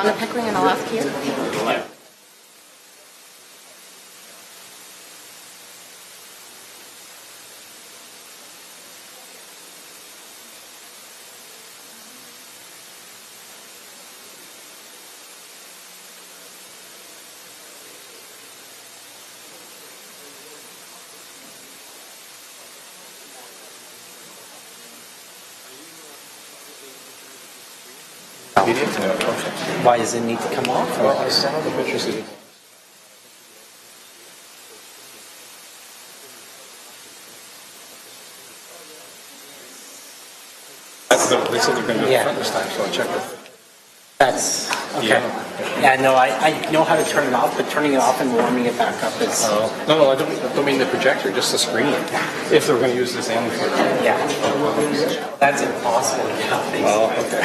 Donna Pickering, and I'll ask you. Why does it need to come off? Well, I saw the pictures. They said they're going to do it Yeah. front this time, so I checked it. That's okay. Yeah, no, I know how to turn it off, but turning it off and warming it back up is No, I don't mean the projector, just the screen. If they were going to use this end for it. yeah. That's impossible nowadays. Oh, okay.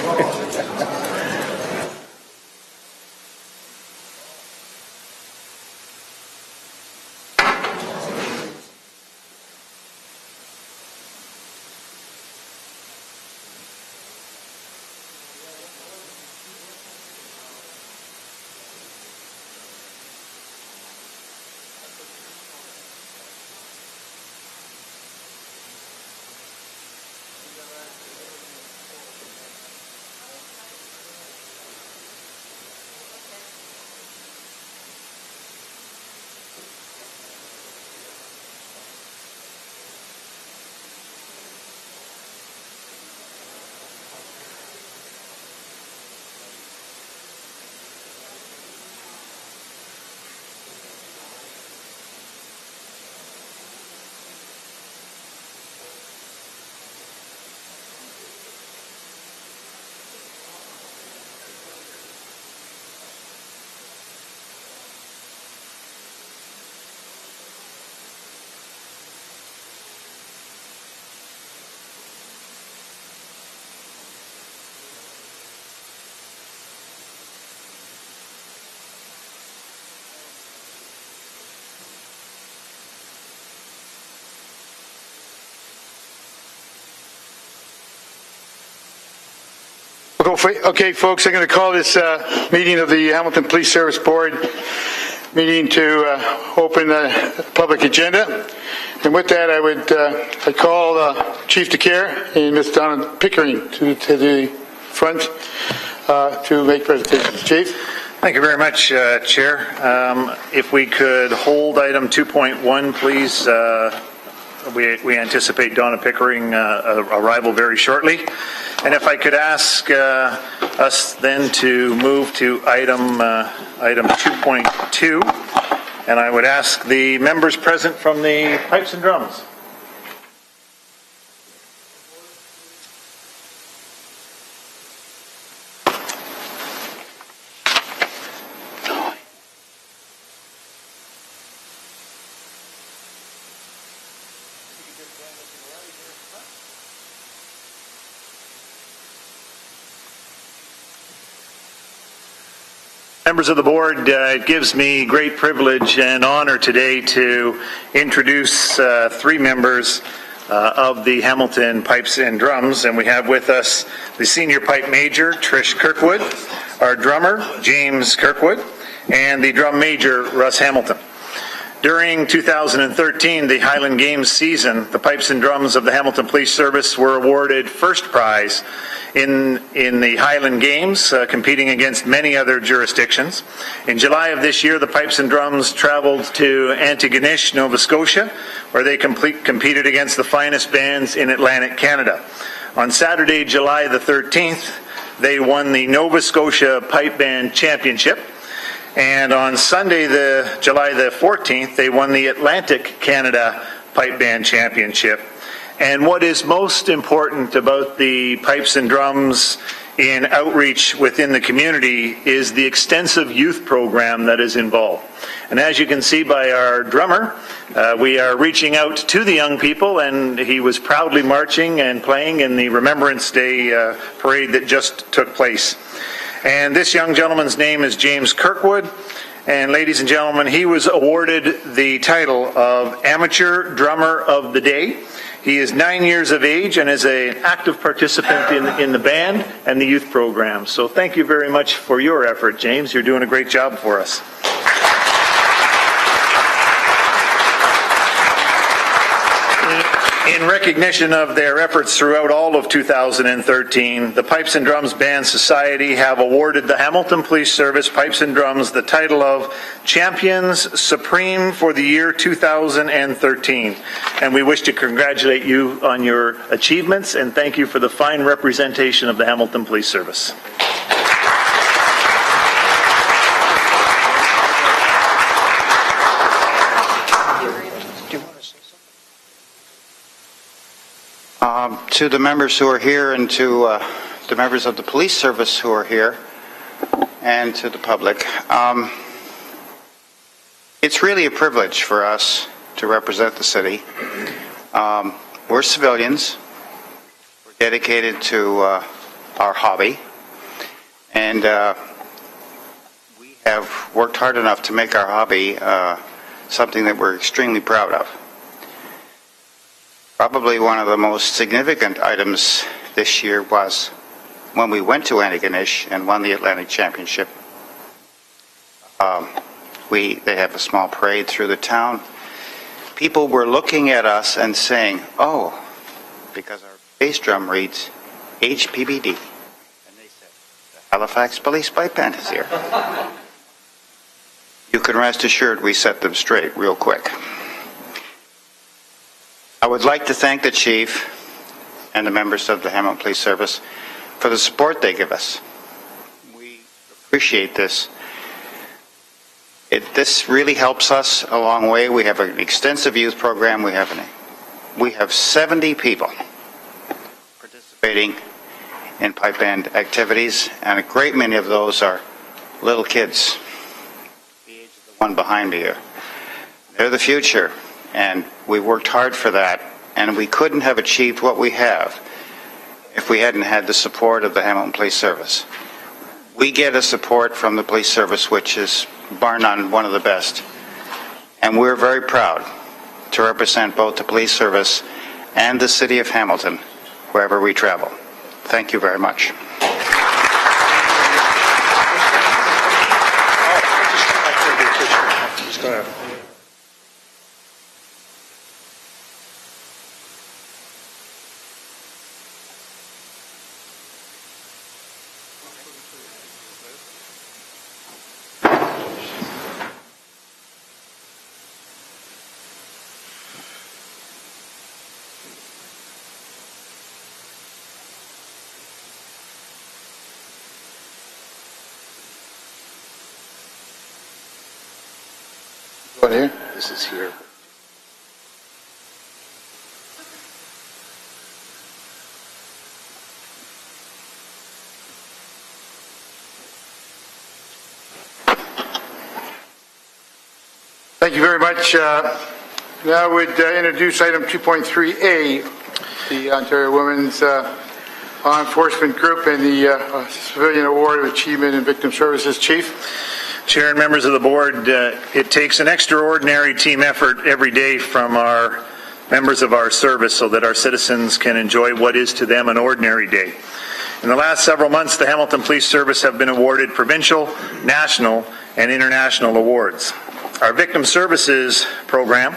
Okay, folks, I'm going to call this meeting of the Hamilton Police Service Board meeting to open the public agenda. And with that, I call Chief DeCare and Ms. Donna Pickering to the front to make presentations. Chief? Thank you very much, Chair. If we could hold item 2.1, please. We anticipate Donna Pickering arrival very shortly. And if I could ask us then to move to item 2.2, and I would ask the members present from the Pipes and Drums. Members of the board, it gives me great privilege and honor today to introduce three members of the Hamilton Pipes and Drums, and we have with us the Senior Pipe Major, Trish Kirkwood, our drummer, James Kirkwood, and the Drum Major, Russ Hamilton. During 2013, the Highland Games season, the Pipes and Drums of the Hamilton Police Service were awarded first prize in the Highland Games, competing against many other jurisdictions. In July of this year, the Pipes and Drums traveled to Antigonish, Nova Scotia, where they competed against the finest bands in Atlantic Canada. On Saturday, July the 13th, they won the Nova Scotia Pipe Band Championship. And on Sunday, July the 14th, they won the Atlantic Canada Pipe Band Championship. And what is most important about the Pipes and Drums in outreach within the community is the extensive youth program that is involved. And as you can see by our drummer, we are reaching out to the young people, and he was proudly marching and playing in the Remembrance Day parade that just took place. And this young gentleman's name is James Kirkwood. And ladies and gentlemen, he was awarded the title of Amateur Drummer of the Day. He is 9 years of age and is an active participant in the band and the youth program. So thank you very much for your effort, James. You're doing a great job for us. In recognition of their efforts throughout all of 2013, the Pipes and Drums Band Society have awarded the Hamilton Police Service Pipes and Drums the title of Champions Supreme for the year 2013. And we wish to congratulate you on your achievements and thank you for the fine representation of the Hamilton Police Service. To the members who are here and to the members of the police service who are here and to the public, it's really a privilege for us to represent the city. We're civilians. We're dedicated to our hobby, and we have worked hard enough to make our hobby something that we're extremely proud of. Probably one of the most significant items this year was when we went to Antigonish and won the Atlantic Championship. They have a small parade through the town. People were looking at us and saying, "Oh," because our bass drum reads HPBD. And they said, "The Halifax Police Pipe Band is here." You can rest assured we set them straight real quick. I would like to thank the Chief and the members of the Hamilton Police Service for the support they give us. We appreciate this. This really helps us a long way. We have an extensive youth program. We have 70 people participating in pipe band activities, and a great many of those are little kids, the age of the one behind me here. They're the future. And we worked hard for that, and we couldn't have achieved what we have if we hadn't had the support of the Hamilton Police Service. We get a support from the police service which is, bar none, one of the best. And we're very proud to represent both the police service and the city of Hamilton wherever we travel. Thank you very much. Go here. This is here. Thank you very much. Now I would introduce item 2.3A, the Ontario Women's Law Enforcement Group and the Civilian Award of Achievement in Victim Services. Chief. Chair and members of the board, it takes an extraordinary team effort every day from our members of our service so that our citizens can enjoy what is to them an ordinary day. In the last several months, the Hamilton Police Service have been awarded provincial, national, and international awards. Our Victim Services program,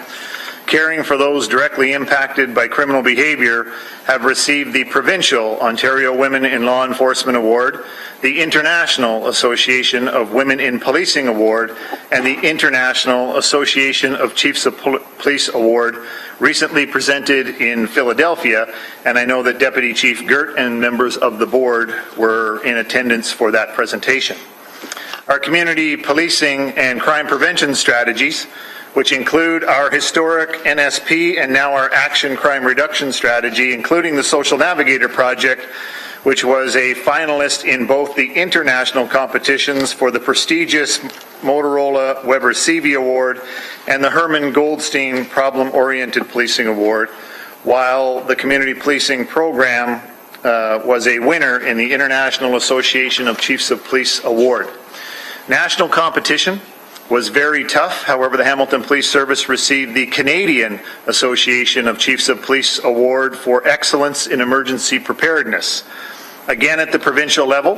caring for those directly impacted by criminal behavior, have received the Provincial Ontario Women in Law Enforcement Award, the International Association of Women in Policing Award, and the International Association of Chiefs of Police Award, recently presented in Philadelphia, and I know that Deputy Chief Gert and members of the board were in attendance for that presentation. Our community policing and crime prevention strategies, which include our historic NSP and now our Action Crime Reduction Strategy, including the Social Navigator Project, which was a finalist in both the international competitions for the prestigious Motorola Weber CV Award and the Herman Goldstein Problem-Oriented Policing Award, while the Community Policing Program was a winner in the International Association of Chiefs of Police Award. National competition was very tough. However, the Hamilton Police Service received the Canadian Association of Chiefs of Police Award for Excellence in Emergency Preparedness. Again, at the provincial level,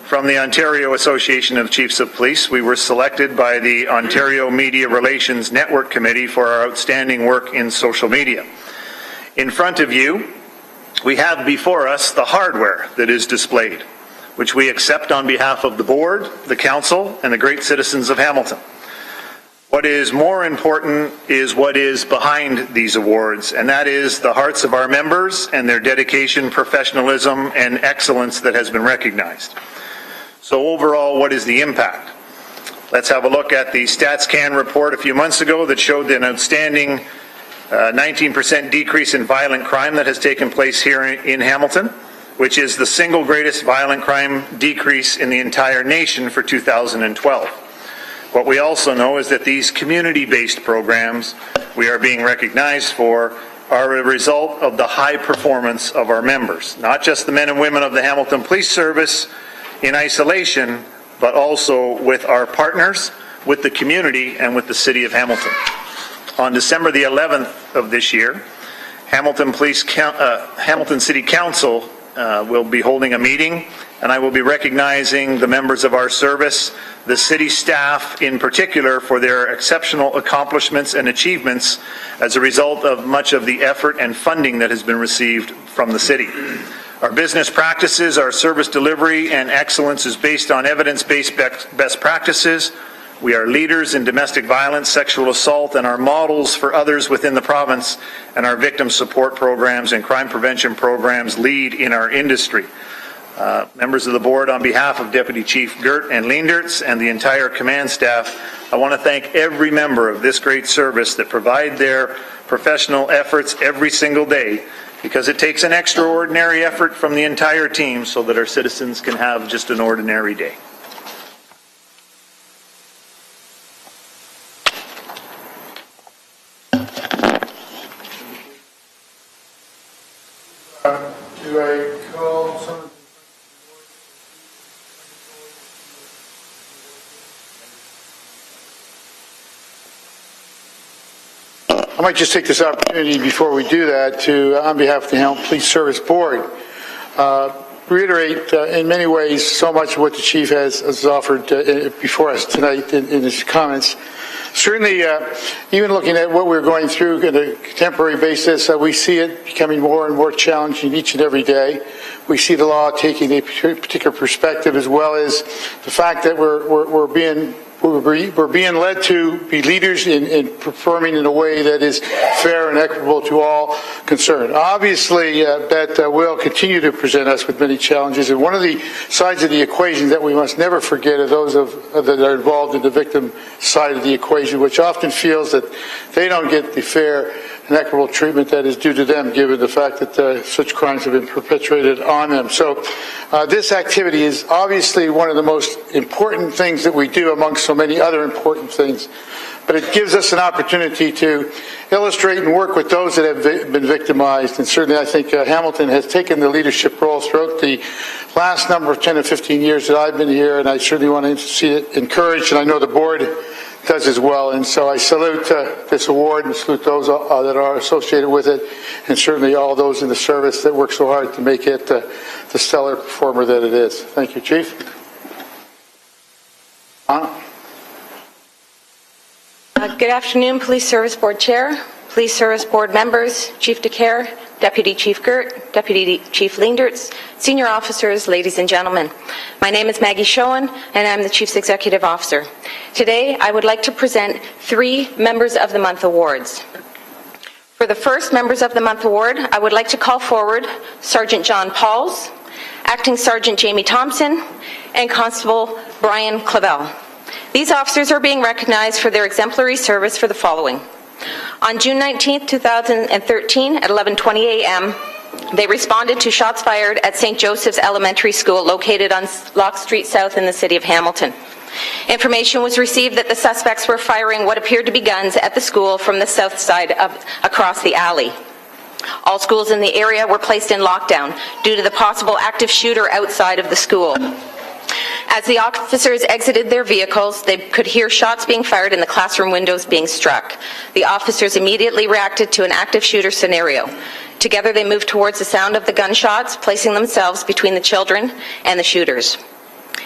from the Ontario Association of Chiefs of Police, we were selected by the Ontario Media Relations Network Committee for our outstanding work in social media. In front of you, we have before us the hardware that is displayed, which we accept on behalf of the board, the council, and the great citizens of Hamilton. What is more important is what is behind these awards, and that is the hearts of our members and their dedication, professionalism, and excellence that has been recognized. So overall, what is the impact? Let's have a look at the StatsCan report a few months ago that showed an outstanding 19% decrease in violent crime that has taken place here in Hamilton, which is the single greatest violent crime decrease in the entire nation for 2012. What we also know is that these community-based programs we are being recognized for are a result of the high performance of our members, not just the men and women of the Hamilton Police Service in isolation, but also with our partners, with the community, and with the City of Hamilton. On December the 11th of this year, Hamilton City Council will be holding a meeting, and I will be recognizing the members of our service, the city staff in particular, for their exceptional accomplishments and achievements as a result of much of the effort and funding that has been received from the city. Our business practices, our service delivery, and excellence is based on evidence-based best practices. We are leaders in domestic violence, sexual assault, and are models for others within the province, and our victim support programs and crime prevention programs lead in our industry. Members of the board, on behalf of Deputy Chief Gert and Leendertz and the entire command staff, I want to thank every member of this great service that provide their professional efforts every single day, because it takes an extraordinary effort from the entire team so that our citizens can have just an ordinary day. Do I call someone? I might just take this opportunity before we do that to, on behalf of the Hamilton Police Service Board, reiterate in many ways so much of what the Chief has offered before us tonight in his comments. Certainly, even looking at what we're going through on a contemporary basis, we see it becoming more and more challenging each and every day. We see the law taking a particular perspective, as well as the fact that we're being led to be leaders in performing in a way that is fair and equitable to all concerned. Obviously, that will continue to present us with many challenges, and one of the sides of the equation that we must never forget are those that are involved in the victim side of the equation, which often feels that they don't get the fair and equitable treatment that is due to them, given the fact that such crimes have been perpetrated on them. So this activity is obviously one of the most important things that we do amongst so many other important things, but it gives us an opportunity to illustrate and work with those that have been victimized. And certainly I think Hamilton has taken the leadership role throughout the last number of 10 or 15 years that I've been here, and I certainly want to see it encouraged, and I know the board does as well. And so I salute this award and salute those that are associated with it, and certainly all those in the service that work so hard to make it the stellar performer that it is. Thank you, Chief. Good afternoon, Police Service Board Chair, Police Service Board members, Chief DeCare, Deputy Chief Gert, Deputy Chief Leendertz, senior officers, ladies and gentlemen. My name is Maggie Schoen, and I'm the Chief's Executive Officer. Today, I would like to present 3 Members of the Month awards. For the first Members of the Month award, I would like to call forward Sergeant John Pauls, Acting Sergeant Jamie Thompson, and Constable Brian Clavel. These officers are being recognized for their exemplary service for the following. On June 19, 2013, at 11:20 a.m., they responded to shots fired at St. Joseph's Elementary School, located on Locke Street South in the City of Hamilton. Information was received that the suspects were firing what appeared to be guns at the school from the south side across the alley. All schools in the area were placed in lockdown due to the possible active shooter outside of the school. As the officers exited their vehicles, they could hear shots being fired and the classroom windows being struck. The officers immediately reacted to an active shooter scenario. Together, they moved towards the sound of the gunshots, placing themselves between the children and the shooters.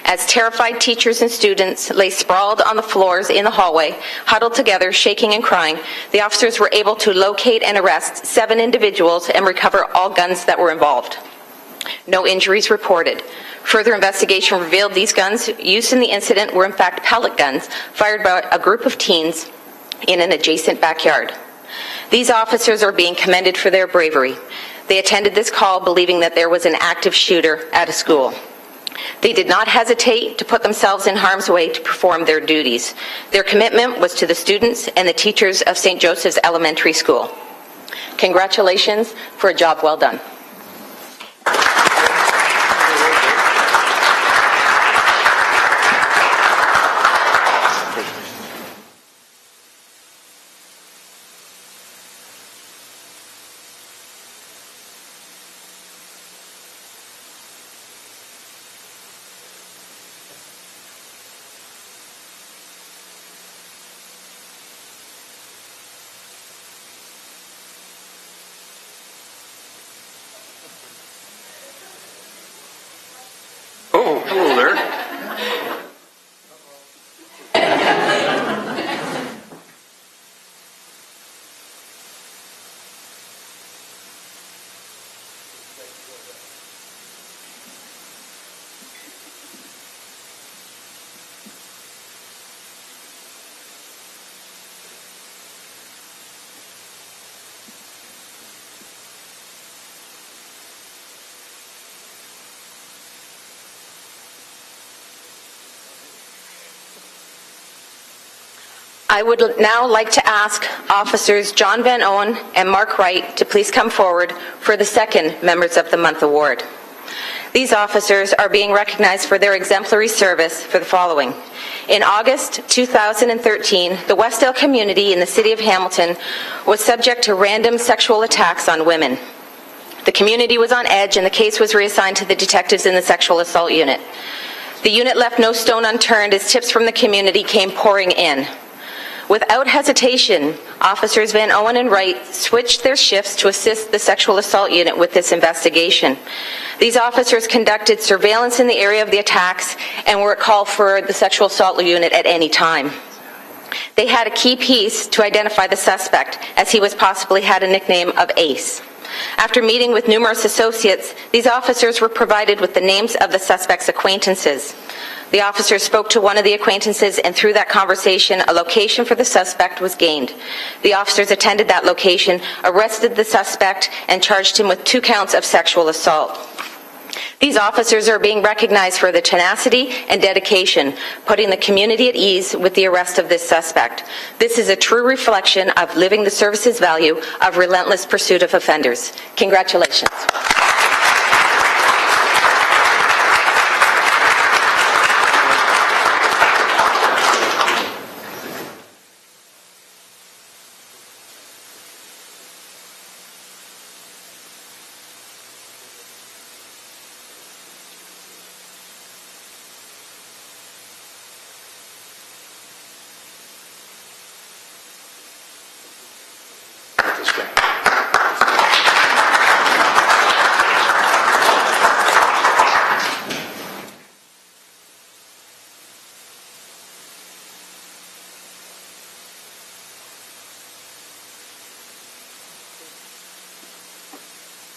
As terrified teachers and students lay sprawled on the floors in the hallway, huddled together, shaking and crying, the officers were able to locate and arrest 7 individuals and recover all guns that were involved. No injuries reported. Further investigation revealed these guns used in the incident were in fact pellet guns fired by a group of teens in an adjacent backyard. These officers are being commended for their bravery. They attended this call believing that there was an active shooter at a school. They did not hesitate to put themselves in harm's way to perform their duties. Their commitment was to the students and the teachers of St. Joseph's Elementary School. Congratulations for a job well done. Oh, hello there. I would now like to ask Officers John Van Owen and Mark Wright to please come forward for the second Members of the Month Award. These officers are being recognized for their exemplary service for the following. In August 2013, the Westdale community in the City of Hamilton was subject to random sexual attacks on women. The community was on edge and the case was reassigned to the detectives in the Sexual Assault Unit. The unit left no stone unturned as tips from the community came pouring in. Without hesitation, Officers Van Owen and Wright switched their shifts to assist the Sexual Assault Unit with this investigation. These officers conducted surveillance in the area of the attacks and were at call for the Sexual Assault Unit at any time. They had a key piece to identify the suspect, as he was possibly had a nickname of Ace. After meeting with numerous associates, these officers were provided with the names of the suspect's acquaintances. The officers spoke to one of the acquaintances, and through that conversation, a location for the suspect was gained. The officers attended that location, arrested the suspect, and charged him with 2 counts of sexual assault. These officers are being recognized for their tenacity and dedication, putting the community at ease with the arrest of this suspect. This is a true reflection of living the service's value of relentless pursuit of offenders. Congratulations.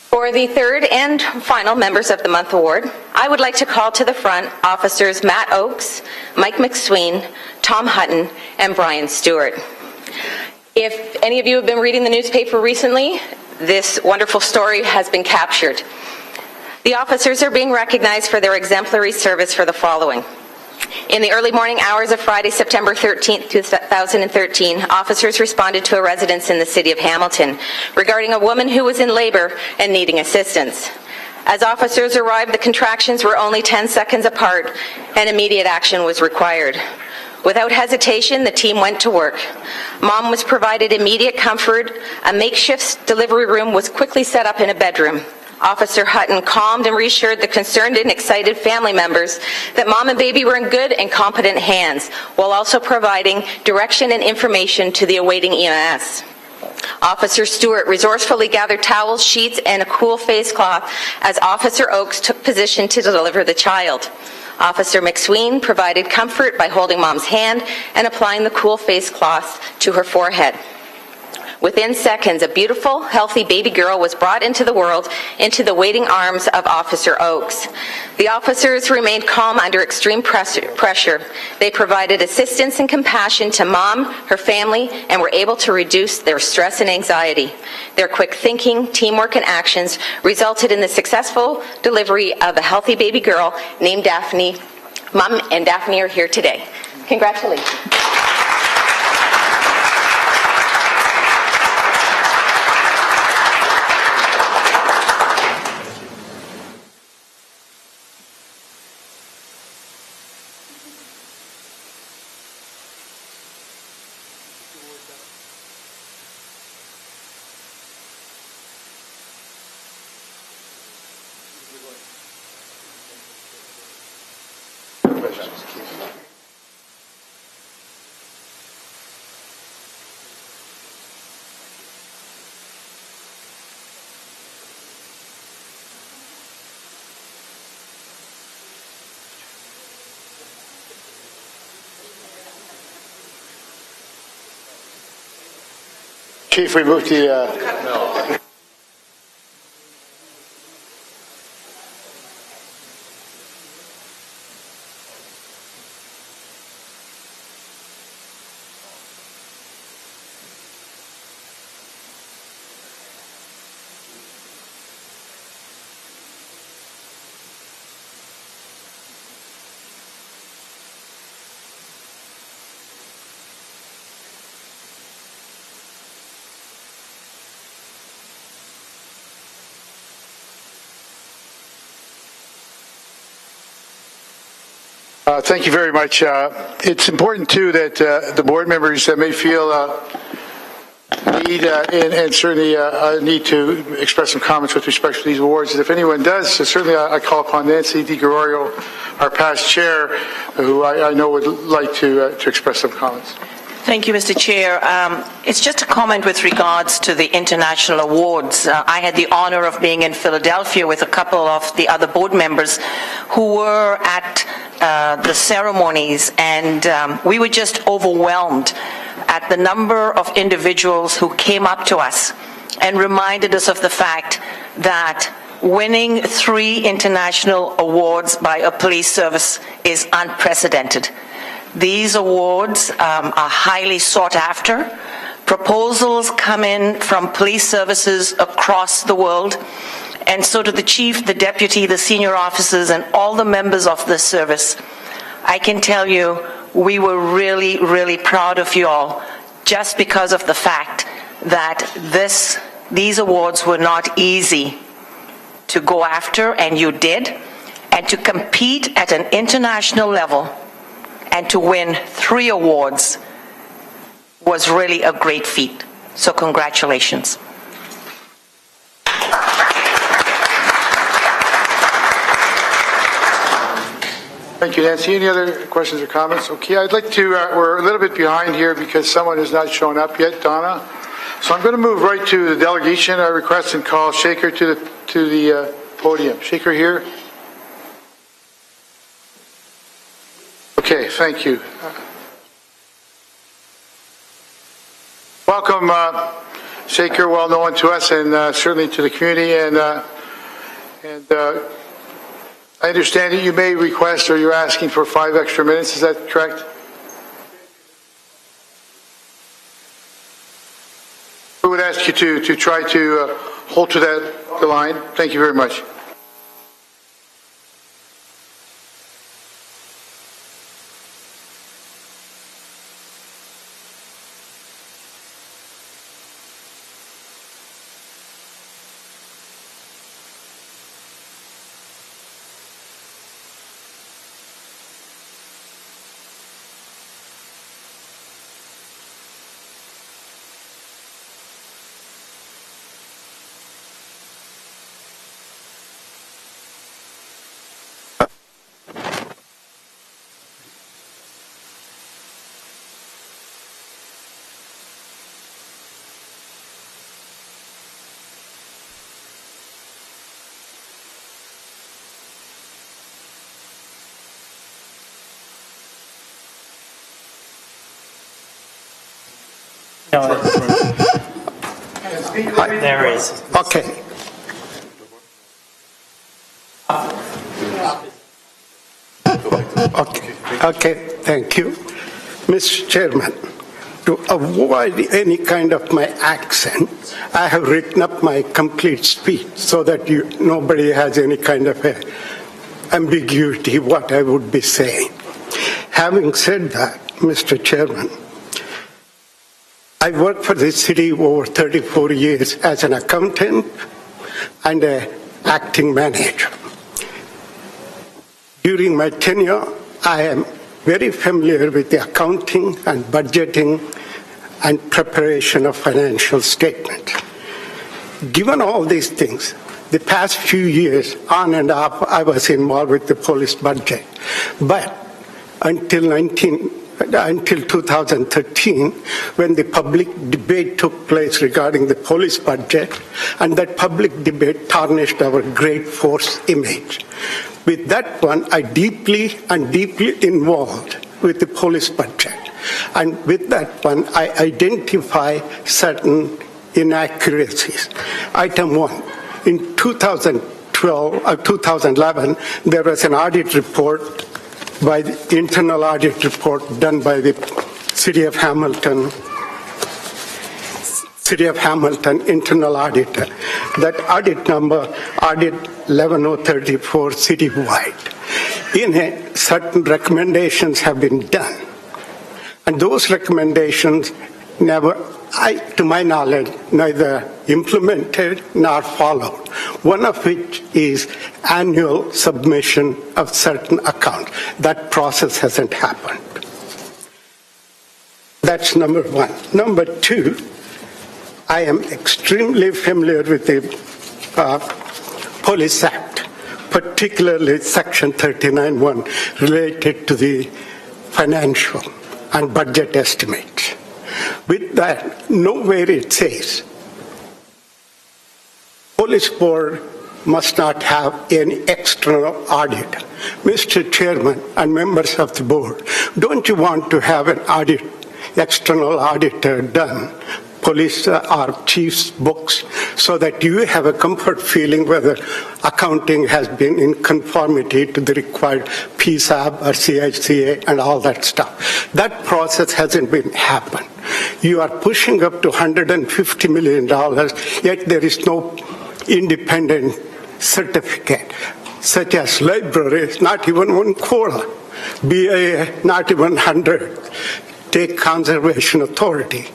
For the third and final Members of the Month Award, I would like to call to the front Officers Matt Oakes, Mike McSween, Tom Hutton, and Brian Stewart. If any of you have been reading the newspaper recently, this wonderful story has been captured. The officers are being recognized for their exemplary service for the following. In the early morning hours of Friday, September 13, 2013, officers responded to a residence in the City of Hamilton regarding a woman who was in labor and needing assistance. As officers arrived, the contractions were only 10 seconds apart and immediate action was required. Without hesitation, the team went to work. Mom was provided immediate comfort. A makeshift delivery room was quickly set up in a bedroom. Officer Hutton calmed and reassured the concerned and excited family members that mom and baby were in good and competent hands, while also providing direction and information to the awaiting EMS. Officer Stewart resourcefully gathered towels, sheets, and a cool face cloth as Officer Oakes took position to deliver the child. Officer McSween provided comfort by holding mom's hand and applying the cool face cloth to her forehead. Within seconds, a beautiful, healthy baby girl was brought into the world, into the waiting arms of Officer Oakes. The officers remained calm under extreme pressure. They provided assistance and compassion to mom, her family, and were able to reduce their stress and anxiety. Their quick thinking, teamwork, and actions resulted in the successful delivery of a healthy baby girl named Daphne. Mom and Daphne are here today. Congratulations. Chief, we move to the... Thank you very much. It's important, too, that the board members may feel need and certainly need to express some comments with respect to these awards. And if anyone does, certainly I call upon Nancy DiGregorio, our past chair, who I know would like to express some comments. Thank you, Mr. Chair. It's just a comment with regards to the international awards. I had the honor of being in Philadelphia with a couple of the other board members who were at the ceremonies, and we were just overwhelmed at the number of individuals who came up to us and reminded us of the fact that winning 3 international awards by a police service is unprecedented. These awards are highly sought after. Proposals come in from police services across the world, and so do the chief, the deputy, the senior officers, and all the members of the service. I can tell you, we were really, really proud of you all, just because of the fact that these awards were not easy to go after, and you did, and to compete at an international level and to win 3 awards was really a great feat. So congratulations. Thank you, Nancy. Any other questions or comments? Okay, I'd like to, we're a little bit behind here because someone has not shown up yet, Donna. So I'm going to move right to the delegation request and call Shaker to the podium. Shaker here. Okay, thank you. Welcome, Shaker, well known to us and certainly to the community. And I understand that you may request or you're asking for 5 extra minutes. Is that correct? We would ask you to try to hold to the line. Thank you very much. No, there is. Okay. Okay, thank you. Mr. Chairman, to avoid any kind of my accent, I have written up my complete speech so that nobody has any kind of ambiguity what I would be saying. Having said that, Mr. Chairman, I worked for the city over 34 years as an accountant and an acting manager. During my tenure, I am very familiar with the accounting and budgeting and preparation of financial statements. Given all these things, the past few years, on and off, I was involved with the police budget. But until 2013, when the public debate took place regarding the police budget, and that public debate tarnished our great force image. With that one, I deeply involved with the police budget. And with that one, I identify certain inaccuracies. Item 1, in 2011, there was an audit report by the internal audit report done by the City of Hamilton internal auditor. That audit number, audit 11034 citywide. In it, certain recommendations have been done. And those recommendations never, to my knowledge, neither implemented nor followed. One of which is annual submission of certain accounts. That process hasn't happened. That's number 1. Number 2, I am extremely familiar with the Police Act, particularly Section 39(1) related to the financial and budget estimates. With that, nowhere it says Police Board must not have any external audit. Mr. Chairman and members of the board, don't you want to have an audit, external auditor done, police or chief's books, so that you have a comfort feeling whether accounting has been in conformity to the required PSAB or CICA and all that stuff. That process hasn't been happened. You are pushing up to $150 million, yet there is no independent certificate, such as libraries, not even 1 quarter, BIA, not even 100. Take Conservation Authority,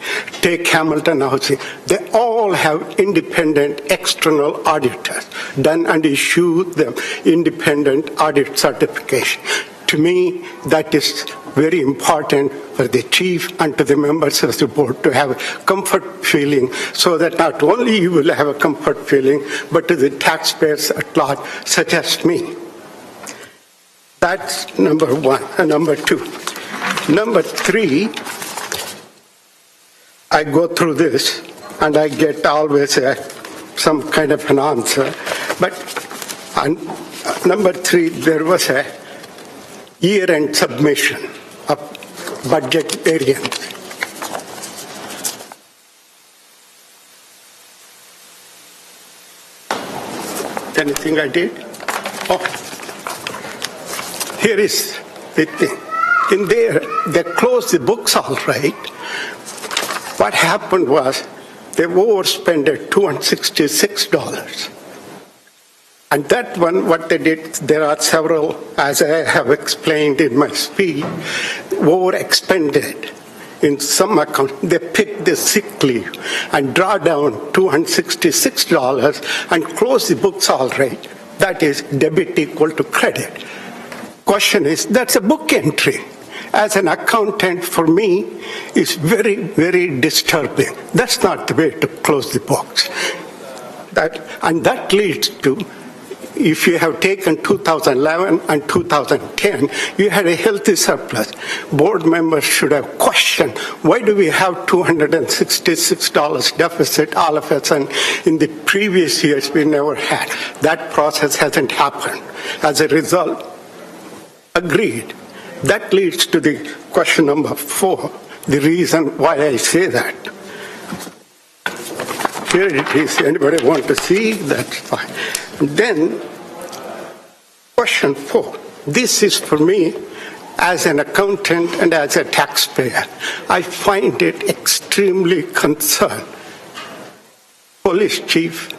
take Hamilton Housing. They all have independent external auditors done and issue them independent audit certification. To me, that is very important for the chief and to the members of the board to have a comfort feeling, so that not only you will have a comfort feeling, but to the taxpayers at large, such as me. That's number 1. And number 2. Number 3, I go through this and I get always some kind of an answer. But on number 3, there was a year-end submission of budget variance. Anything I did? Oh, here is the thing. In there, they closed the books all right. What happened was they overspent $266. And that one, what they did, there are several, as I have explained in my speech, overexpended. In some account, they pick the sick leave and draw down $266 and close the books all right. That is debit equal to credit. Question is, that's a book entry. As an accountant, for me, is very, very disturbing. That's not the way to close the books. And that leads to, if you have taken 2011 and 2010, you had a healthy surplus. Board members should have questioned, why do we have $266 deficit all of a sudden? In the previous years, we never had. That process hasn't happened. As a result, agreed. That leads to the question number 4, the reason why I say that. here it is. Anybody want to see? That's fine. Then, question 4. This is for me as an accountant and as a taxpayer. I find it extremely concerned. Police chief,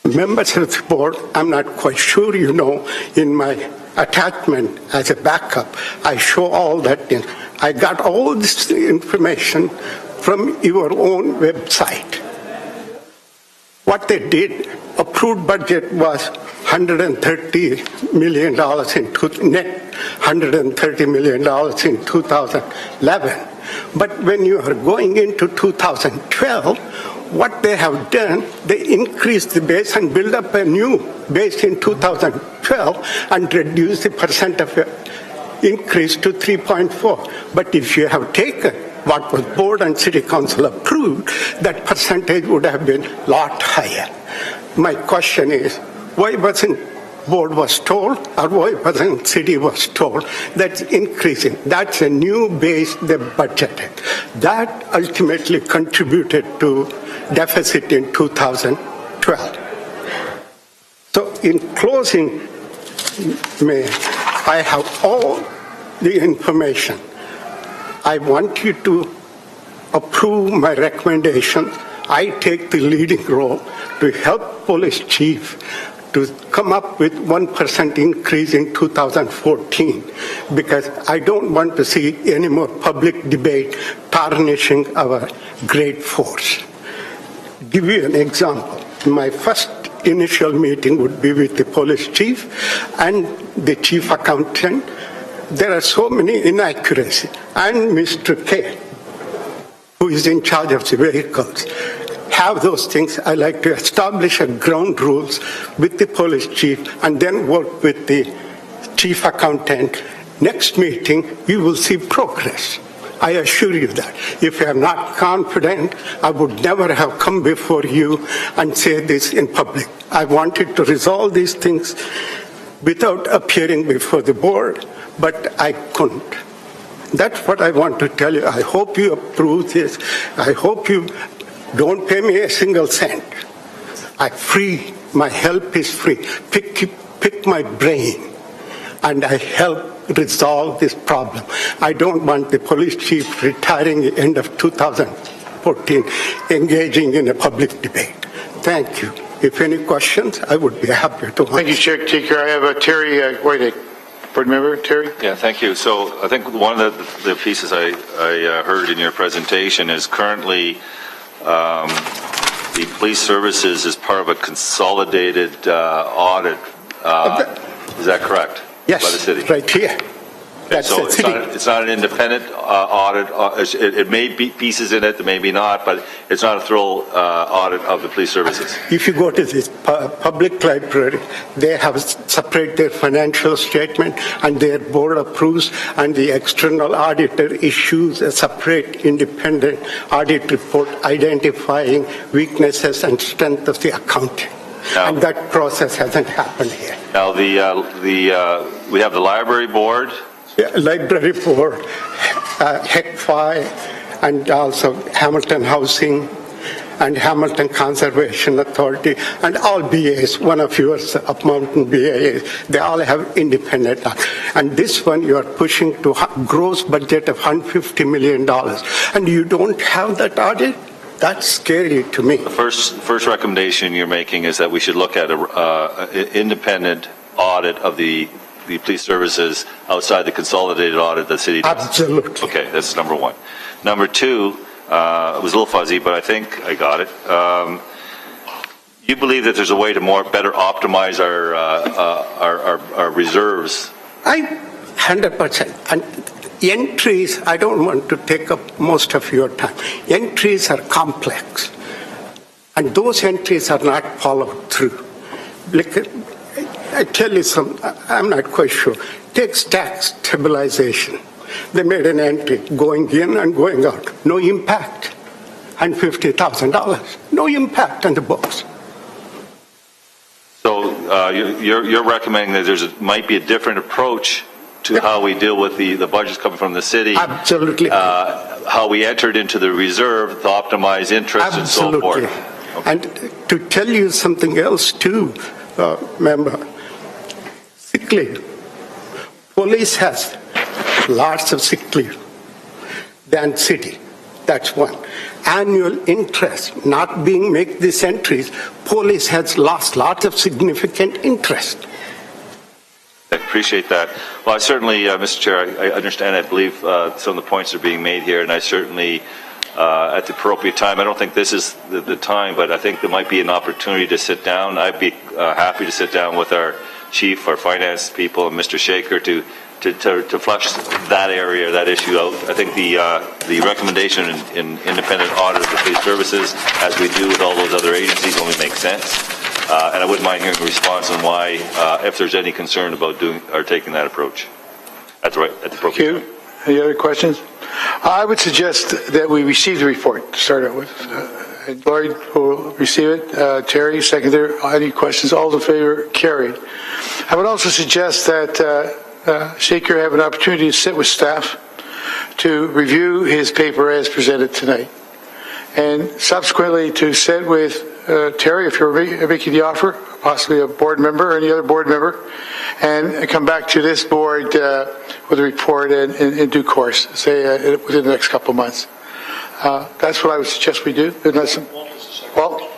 members of the board, I'm not quite sure you know, in my attachment as a backup, I show all that in. I got all this information from your own website. What they did, approved budget was $130 million net $130 million in 2011. But when you are going into 2012, what they have done, they increased the base and build up a new base in 2012 and reduce the percent of increase to 3.4. But if you have taken what was board and city council approved, that percentage would have been a lot higher. My question is, why wasn't board was told, or why wasn't city was told that's increasing? That's a new base they budgeted. That ultimately contributed to deficit in 2012. So in closing, I have all the information. I want you to approve my recommendation. I take the leading role to help police chief to come up with 1% increase in 2014, because I don't want to see any more public debate tarnishing our great force. Give you an example. My first initial meeting would be with the police chief and the chief accountant. There are so many inaccuracies. And Mr. K, who is in charge of the vehicles, have those things. I like to establish a ground rules with the police chief and then work with the chief accountant. Next meeting, you will see progress. I assure you that. If you are not confident, I would never have come before you and say this in public. I wanted to resolve these things without appearing before the board, but I couldn't. That's what I want to tell you. I hope you approve this. I hope you don't pay me a single cent. My help is free. Pick my brain, and I help resolve this problem. I don't want the police chief retiring at the end of 2014, engaging in a public debate. Thank you. If any questions, I would be happy to answer. Thank you, Chair. I have Terry Whitehead. Board member, Terry? Yeah, thank you. So I think one of the pieces I heard in your presentation is currently the police services is part of a consolidated audit. Is that correct? Yes, by the city? Right here. That's so the city. It's not an independent audit. It may be pieces in it, maybe not, but it's not a thorough audit of the police services. If you go to this public library, they have separate their financial statement and their board approves, and the external auditor issues a separate independent audit report identifying weaknesses and strength of the accounting. Now, and that process hasn't happened here. Now, we have the library board. Yeah, library board, HEC-5, and also Hamilton Housing and Hamilton Conservation Authority, and all BAs, one of yours, Up Mountain BAs, they all have independent. And this one, you are pushing to gross budget of $150 million, and you don't have that audit? That's scary to me. The first recommendation you're making is that we should look at an independent audit of the police services outside the consolidated audit the city does. Absolutely. Okay, that's number one. Number two, it was a little fuzzy, but I think I got it. You believe that there's a way to better optimize our reserves? 100%. And entries, I don't want to take up most of your time. Entries are complex, and those entries are not followed through. Like, I tell you I'm not quite sure. Take tax stabilization. They made an entry going in and going out. No impact. And $50,000. No impact on the books. So you're recommending that might be a different approach to how we deal with the budgets coming from the city. Absolutely. How we entered into the reserve to optimize interest and so forth. Absolutely. And to tell you something else too, member, sick leave. Police has lots of sick leave than city. That's one. Annual interest, not being make these entries, police has lost lots of significant interest. I appreciate that. Well, I certainly, Mr. Chair, I understand. I believe some of the points are being made here, and I certainly, at the appropriate time, I don't think this is the time, but I think there might be an opportunity to sit down. I'd be happy to sit down with our chief, our finance people, and Mr. Shaker to flush that area, that issue out. I think the recommendation in independent audit of the police services, as we do with all those other agencies, only makes sense. And I wouldn't mind hearing a response on why, if there's any concern about doing or taking that approach. That's right. At the appropriate time. Any other questions? I would suggest that we receive the report to start out with. Lloyd will receive it. Terry, seconder. Any questions? All in favor? Carried. I would also suggest that Shaker have an opportunity to sit with staff to review his paper as presented tonight, and subsequently to sit with Terry, if you're making the offer, possibly a board member or any other board member, and come back to this board with a report in due course, say within the next couple of months. That's what I would suggest we do. Well,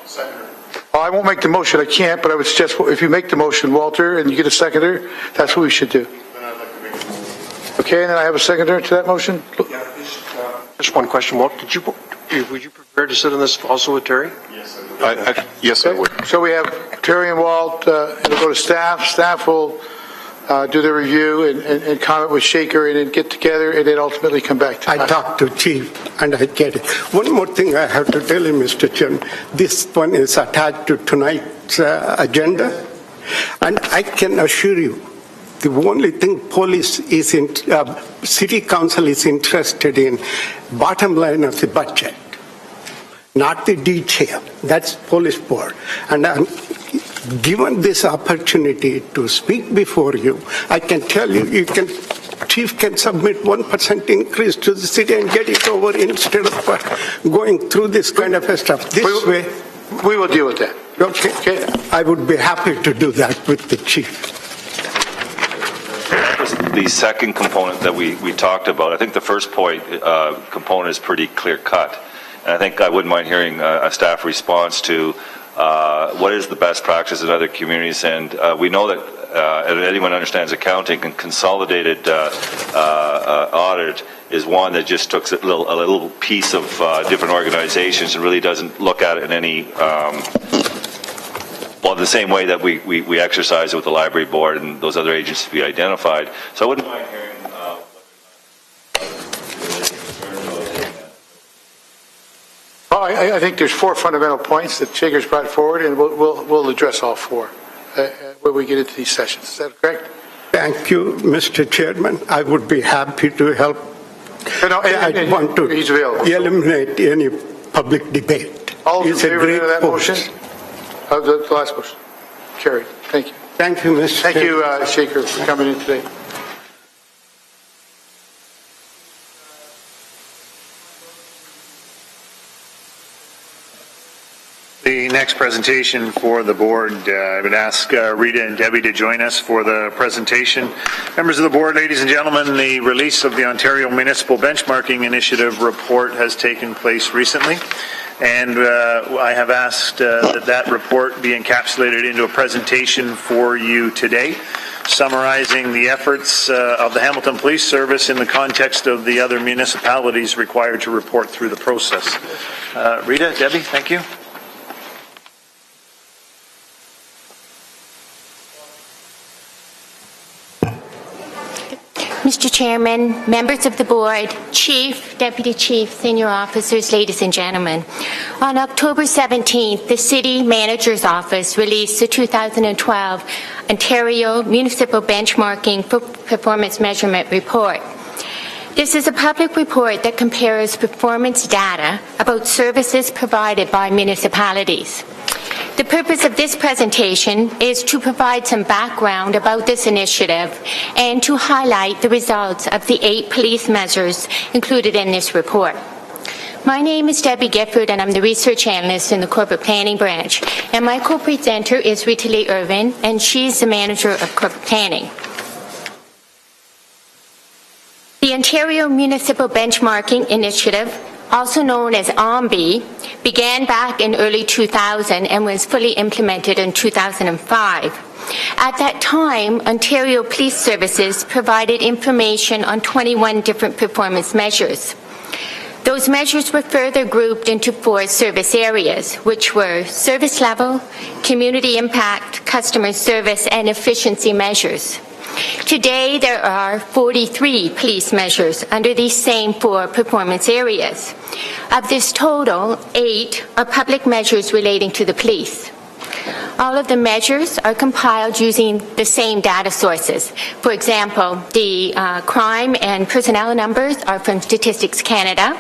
I won't make the motion. I can't, but I would suggest if you make the motion, Walter, and you get a seconder, that's what we should do. Okay, and then I have a seconder to that motion. Just one question, Walt. Would you prepare to sit on this also with Terry? Yes, I would. So we have Terry and Walt. It'll go to staff. Staff will do the review and comment with Shaker, and then get together, and then ultimately come back to us. I talked to Chief, and I get it. One more thing I have to tell you, Mr. Chairman. This one is attached to tonight's agenda, and I can assure you, the only thing police is in, city council is interested in, bottom line of the budget, not the detail. That's police board. And I'm given this opportunity to speak before you, I can tell you, Chief can submit 1% increase to the city and get it over instead of going through this kind of stuff. This way. We will deal with that. Okay. I would be happy to do that with the chief. The second component that we talked about, I think the first point component is pretty clear cut. And I think I wouldn't mind hearing a staff response to what is the best practice in other communities. And we know that, and anyone understands accounting, and consolidated audit is one that just took a little piece of different organizations and really doesn't look at it in any, well, the same way that we exercise it with the library board and those other agencies we identified. So I wouldn't mind hearing I think there's 4 fundamental points that Shaker's brought forward, and we'll address all 4 when we get into these sessions. Is that correct? Thank you, Mr. Chairman. I would be happy to help. I want to eliminate any public debate. All in favor of that motion? Of the last motion? Carried. Thank you. Thank you, Mr. Thank you, Shaker, for coming in today. The next presentation for the board, I would ask Rita and Debbie to join us for the presentation. Members of the board, ladies and gentlemen, the release of the Ontario Municipal Benchmarking Initiative report has taken place recently, and I have asked that report be encapsulated into a presentation for you today, summarizing the efforts of the Hamilton Police Service in the context of the other municipalities required to report through the process. Rita, Debbie, thank you. Mr. Chairman, members of the board, Chief, Deputy Chief, senior officers, ladies and gentlemen. On October 17th, the City Manager's Office released the 2012 Ontario Municipal Benchmarking Performance Measurement Report. This is a public report that compares performance data about services provided by municipalities. The purpose of this presentation is to provide some background about this initiative and to highlight the results of the 8 police measures included in this report. My name is Debbie Gifford, and I'm the research analyst in the corporate planning branch. And my co-presenter is Rita Lee Irvin, and she's the manager of corporate planning. The Ontario Municipal Benchmarking Initiative, also known as OMBI, began back in early 2000 and was fully implemented in 2005. At that time, Ontario Police Services provided information on 21 different performance measures. Those measures were further grouped into 4 service areas, which were service level, community impact, customer service, and efficiency measures. Today, there are 43 police measures under these same 4 performance areas. Of this total, 8 are public measures relating to the police. All of the measures are compiled using the same data sources. For example, the crime and personnel numbers are from Statistics Canada.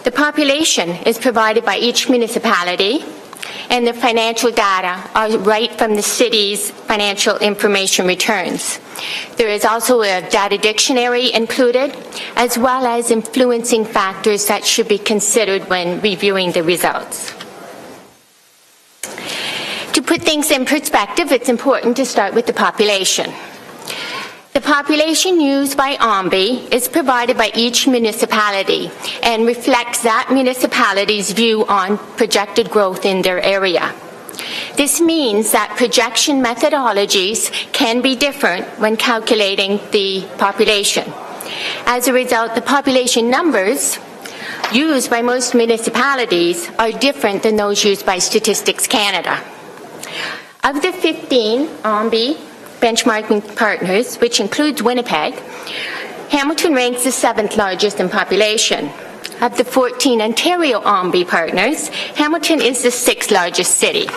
The population is provided by each municipality, and the financial data are right from the city's financial information returns. There is also a data dictionary included, as well as influencing factors that should be considered when reviewing the results. To put things in perspective, it's important to start with the population. The population used by OMBI is provided by each municipality and reflects that municipality's view on projected growth in their area. This means that projection methodologies can be different when calculating the population. As a result, the population numbers used by most municipalities are different than those used by Statistics Canada. Of the 15 OMBI benchmarking partners, which includes Winnipeg, Hamilton ranks the 7th largest in population. Of the 14 Ontario OMBI partners, Hamilton is the 6th largest city.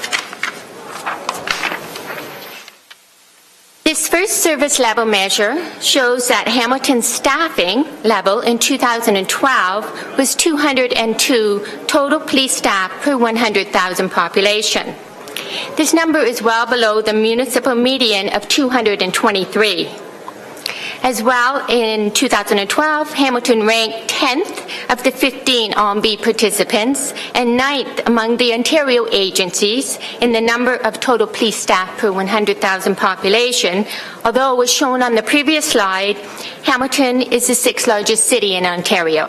This first service level measure shows that Hamilton's staffing level in 2012 was 202 total police staff per 100,000 population. This number is well below the municipal median of 223. As well, in 2012, Hamilton ranked 10th of the 15 OMBI participants and 9th among the Ontario agencies in the number of total police staff per 100,000 population. Although, as shown on the previous slide, Hamilton is the 6th largest city in Ontario.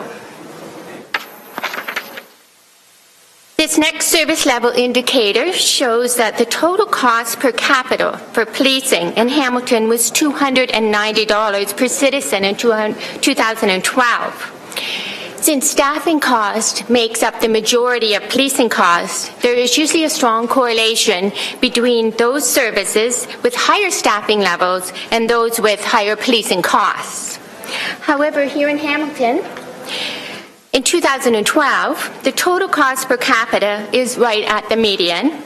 This next service level indicator shows that the total cost per capita for policing in Hamilton was $290 per citizen in 2012. Since staffing cost makes up the majority of policing costs, there is usually a strong correlation between those services with higher staffing levels and those with higher policing costs. However, here in Hamilton, in 2012, the total cost per capita is right at the median,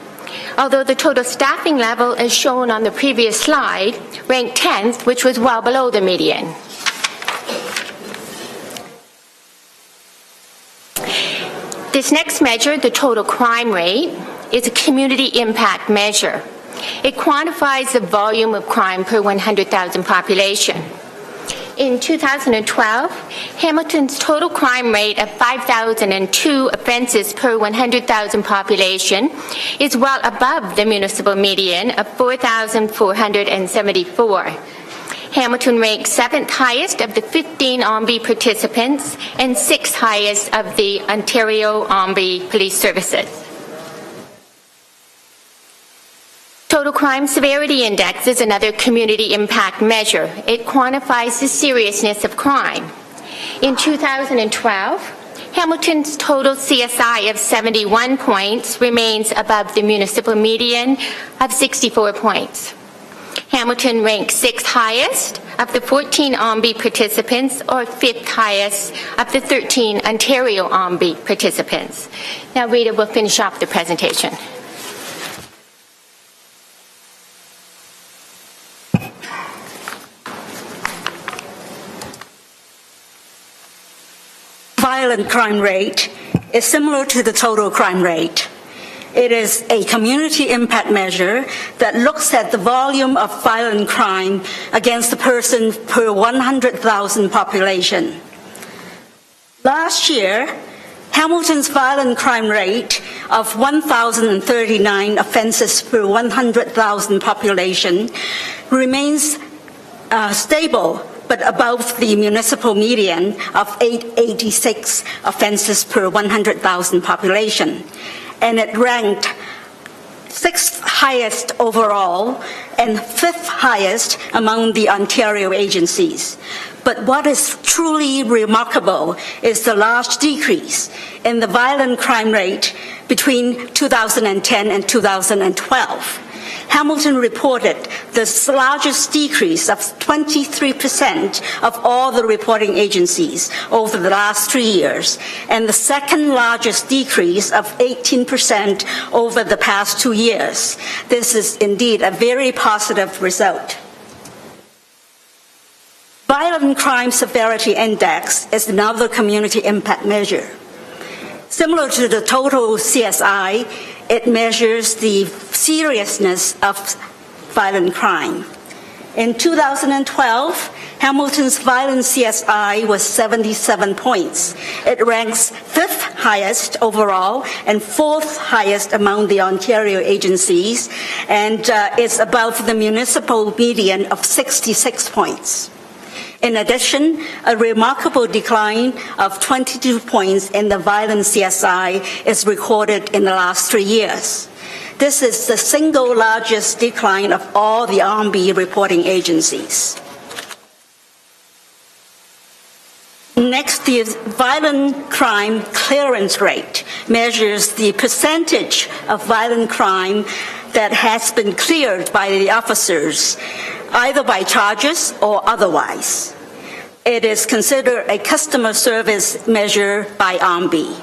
although the total staffing level, as shown on the previous slide, ranked 10th, which was well below the median. This next measure, the total crime rate, is a community impact measure. It quantifies the volume of crime per 100,000 population. In 2012, Hamilton's total crime rate of 5,002 offenses per 100,000 population is well above the municipal median of 4,474. Hamilton ranks 7th highest of the 15 OMBI participants and 6th highest of the Ontario OMBI Police Services. Total Crime Severity Index is another community impact measure. It quantifies the seriousness of crime. In 2012, Hamilton's total CSI of 71 points remains above the municipal median of 64 points. Hamilton ranks 6th highest of the 14 OMBI participants or 5th highest of the 13 Ontario OMBI participants. Now Rita will finish off the presentation. Violent crime rate is similar to the total crime rate. It is a community impact measure that looks at the volume of violent crime against a person per 100,000 population. Last year, Hamilton's violent crime rate of 1,039 offenses per 100,000 population remains stable, but above the municipal median of 886 offenses per 100,000 population. And it ranked 6th highest overall and 5th highest among the Ontario agencies. But what is truly remarkable is the large decrease in the violent crime rate between 2010 and 2012. Hamilton reported the largest decrease of 23% of all the reporting agencies over the last 3 years, and the second largest decrease of 18% over the past 2 years. This is indeed a very positive result. Violent Crime Severity Index is another community impact measure. Similar to the total CSI, it measures the seriousness of violent crime. In 2012, Hamilton's violent CSI was 77 points. It ranks 5th highest overall and 4th highest among the Ontario agencies, and is above the municipal median of 66 points. In addition, a remarkable decline of 22 points in the violent CSI is recorded in the last 3 years. This is the single largest decline of all the RMB reporting agencies. Next, the violent crime clearance rate measures the percentage of violent crime that has been cleared by the officers, either by charges or otherwise. It is considered a customer service measure by RMB.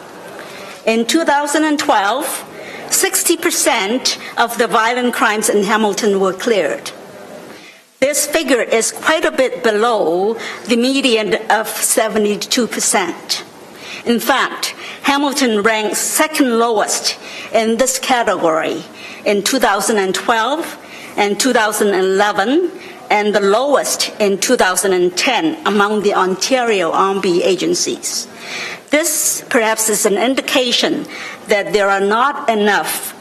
In 2012, 60% of the violent crimes in Hamilton were cleared. This figure is quite a bit below the median of 72%. In fact, Hamilton ranks second lowest in this category in 2012 and 2011, and the lowest in 2010 among the Ontario RMB agencies. This perhaps is an indication that there are not enough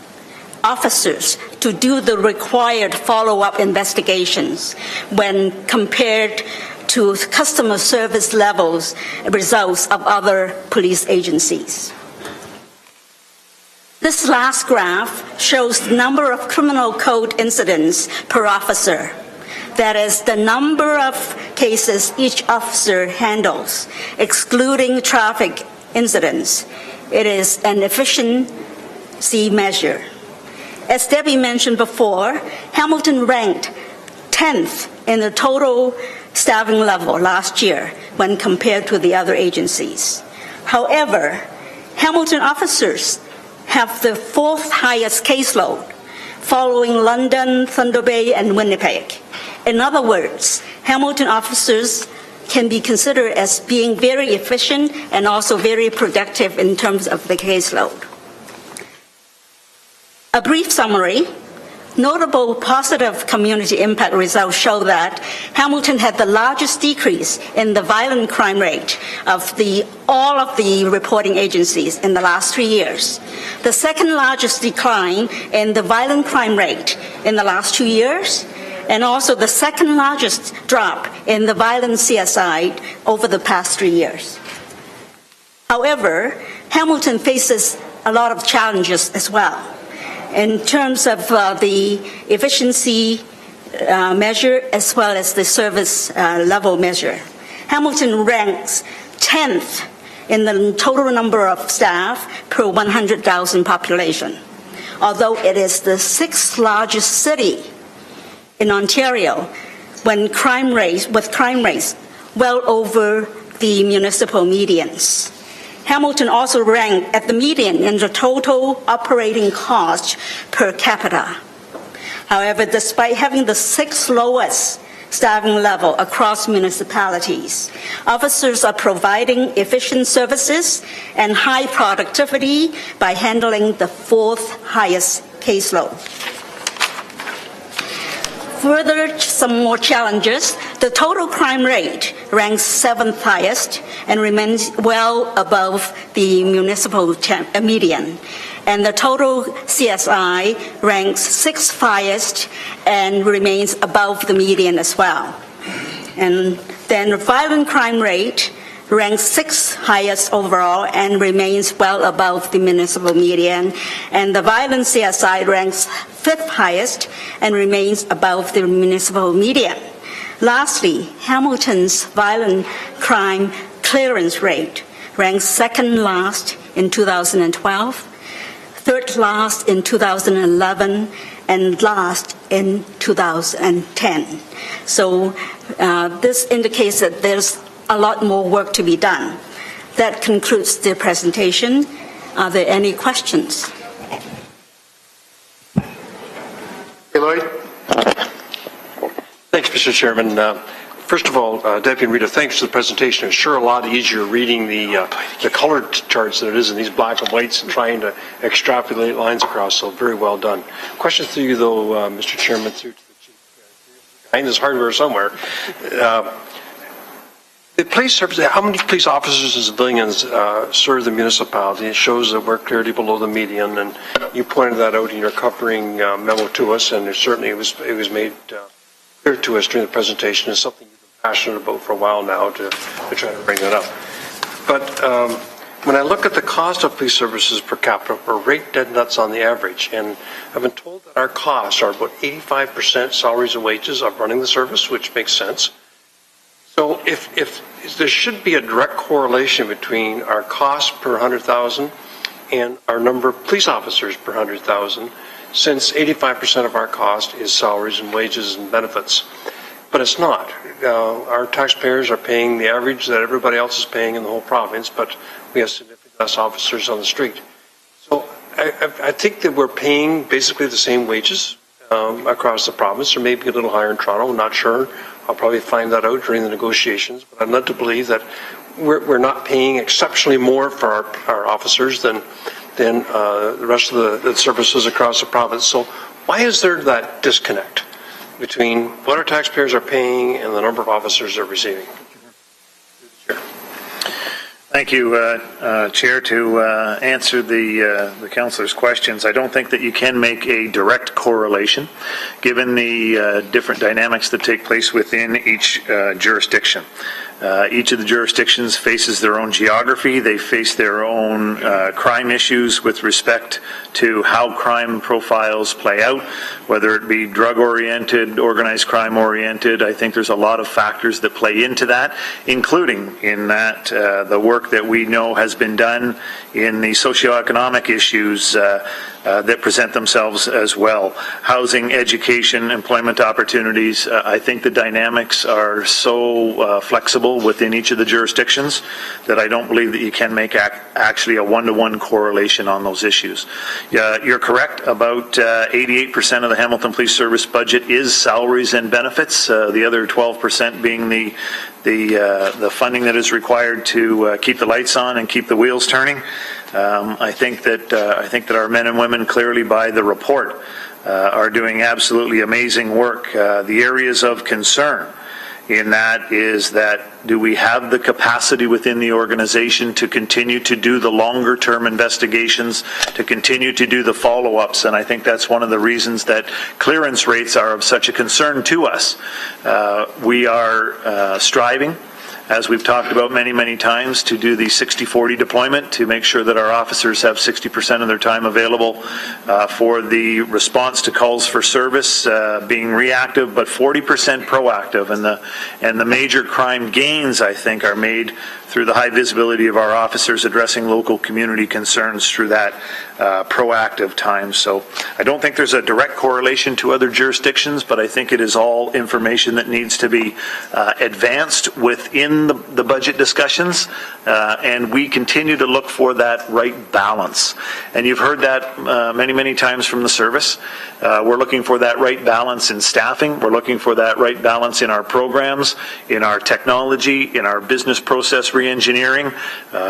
officers to do the required follow-up investigations when compared to customer service levels results of other police agencies. This last graph shows the number of criminal code incidents per officer. That is the number of cases each officer handles, excluding traffic incidents. It is an efficiency measure. As Debbie mentioned before, Hamilton ranked 10th in the total staffing level last year when compared to the other agencies. However, Hamilton officers have the 4th highest caseload, following London, Thunder Bay, and Winnipeg. In other words, Hamilton officers can be considered as being very efficient and also very productive in terms of the caseload. A brief summary. Notable positive community impact results show that Hamilton had the largest decrease in the violent crime rate of all of the reporting agencies in the last 3 years. The second largest decline in the violent crime rate in the last 2 years, and also the second largest drop in the violent CSI over the past 3 years. However, Hamilton faces a lot of challenges as well. In terms of the efficiency measure as well as the service level measure. Hamilton ranks 10th in the total number of staff per 100,000 population, although it is the 6th largest city in Ontario with crime rates well over the municipal medians. Hamilton also ranked at the median in the total operating cost per capita. However, despite having the 6th lowest staffing level across municipalities. Officers are providing efficient services and high productivity by handling the fourth highest caseload. Further, some more challenges. The total crime rate ranks 7th highest and remains well above the municipal median. And the total CSI ranks 6th highest and remains above the median as well. And then the violent crime rate ranks 6th highest overall and remains well above the municipal median. And the violent CSI ranks 5th highest and remains above the municipal median. Lastly, Hamilton's violent crime clearance rate ranks 2nd last in 2012, 3rd last in 2011, and last in 2010. So this indicates that there's a lot more work to be done. That concludes the presentation. Are there any questions? Hey, Lloyd. Thanks, Mr. Chairman. First of all, Deputy Rita, thanks for the presentation. It's sure a lot easier reading the colored charts than it is in these black and whites and trying to extrapolate lines across, so very well done. Question to you, though, Mr. Chairman, through to the Chief. Behind this hardware somewhere. The police service, how many police officers and civilians serve the municipality? It shows that we're clearly below the median, and you pointed that out in your covering memo to us, and it was made clear to us during the presentation. It's something you've been passionate about for a while now to try to bring that up. But when I look at the cost of police services per capita, we're right dead nuts on the average, and I've been told that our costs are about 85% salaries and wages of running the service, which makes sense. So if there should be a direct correlation between our cost per 100,000 and our number of police officers per 100,000, since 85% of our cost is salaries and wages and benefits. But it's not. Our taxpayers are paying the average that everybody else is paying in the whole province, but we have significantly less officers on the street. So I think that we're paying basically the same wages across the province, or maybe a little higher in Toronto. I'm not sure. I'll probably find that out during the negotiations, but I'm led to believe that we're not paying exceptionally more for our officers than the rest of the services across the province. So why is there that disconnect between what our taxpayers are paying and the number of officers they're receiving? Thank you, Chair. To answer the councillor's questions, I don't think that you can make a direct correlation given the different dynamics that take place within each jurisdiction. Each of the jurisdictions faces their own geography. They face their own crime issues with respect to how crime profiles play out, whether it be drug-oriented, organized crime-oriented. I think there's a lot of factors that play into that, including in that the work that we know has been done in the socioeconomic issues that present themselves as well. Housing, education, employment opportunities. I think the dynamics are so flexible within each of the jurisdictions that I don't believe that you can make actually a one-to-one correlation on those issues. You're correct. About 88% of the Hamilton Police Service budget is salaries and benefits. The other 12% being the funding that is required to keep the lights on and keep the wheels turning. I think that our men and women clearly by the report are doing absolutely amazing work. The areas of concern in that is that do we have the capacity within the organization to continue to do the longer term investigations, to continue to do the follow-ups, and I think that's one of the reasons that clearance rates are of such a concern to us. We are striving, as we've talked about many, many times, to do the 60-40 deployment to make sure that our officers have 60% of their time available for the response to calls for service, being reactive, but 40% proactive. And the major crime gains, I think, are made through the high visibility of our officers addressing local community concerns through that. proactive times. So I don't think there's a direct correlation to other jurisdictions, but I think it is all information that needs to be advanced within the budget discussions, and we continue to look for that right balance. And you've heard that many, many times from the service. We're looking for that right balance in staffing. We're looking for that right balance in our programs, in our technology, in our business process reengineering.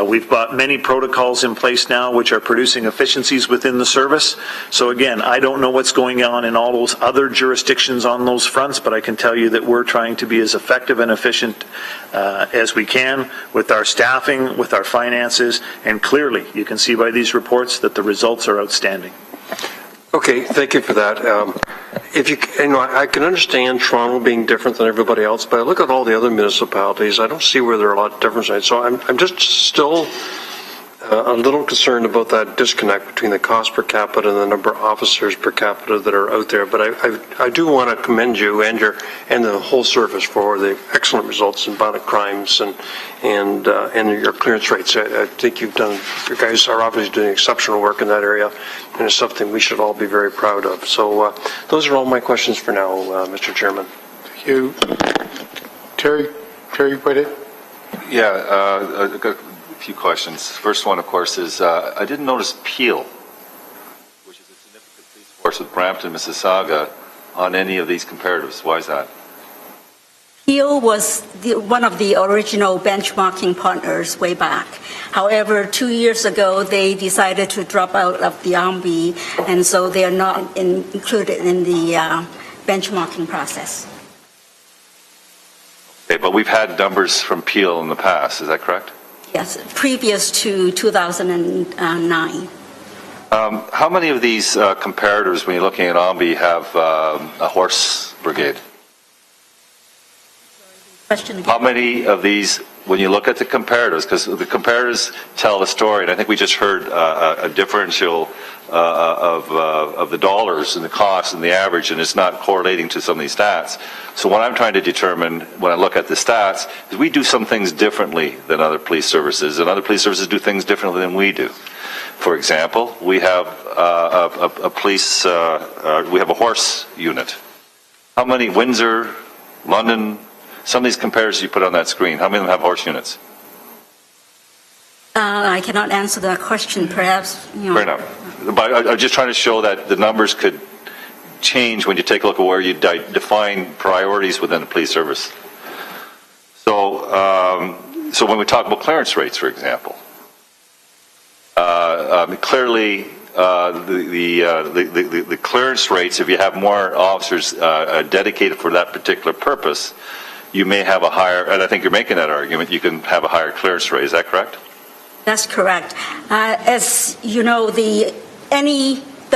We've got many protocols in place now which are producing efficiencies within the service. So again, I don't know what's going on in all those other jurisdictions on those fronts, but I can tell you that we're trying to be as effective and efficient as we can with our staffing, with our finances, and clearly you can see by these reports that the results are outstanding. Okay, thank you for that. I can understand Toronto being different than everybody else, but I look at all the other municipalities, I don't see where there are a lot of differences. So I'm just still a little concerned about that disconnect between the cost per capita and the number of officers per capita that are out there. But I do want to commend you and the whole service for the excellent results in violent crimes and your clearance rates. I think you guys are obviously doing exceptional work in that area, and it's something we should all be very proud of. So those are all my questions for now, Mr. Chairman. Thank you. Terry Whitted? Yeah, I've got a few questions. First one, of course, is I didn't notice Peel, which is a significant police force with Brampton, Mississauga, on any of these comparatives. Why is that? Peel was one of the original benchmarking partners way back. However, 2 years ago, they decided to drop out of the RMB, and so they are not included in the benchmarking process. Okay, but we've had numbers from Peel in the past, is that correct? Yes, previous to 2009. How many of these comparators, when you're looking at OMBI, have a horse brigade? Question again. How many of these, when you look at the comparators, because the comparators tell the story, and I think we just heard a differential of the dollars and the cost and the average, and it's not correlating to some of these stats. So what I'm trying to determine when I look at the stats is we do some things differently than other police services, and other police services do things differently than we do. For example, we have we have a horse unit. How many? Windsor, London, some of these comparators you put on that screen, how many of them have horse units? I cannot answer that question. Perhaps, Fair enough. But I'm just trying to show that the numbers could change when you take a look at where you define priorities within the police service. So when we talk about clearance rates, for example, clearly the clearance rates, if you have more officers dedicated for that particular purpose, you may have a higher, and I think you're making that argument, you can have a higher clearance rate. Is that correct? That's correct. As you know, the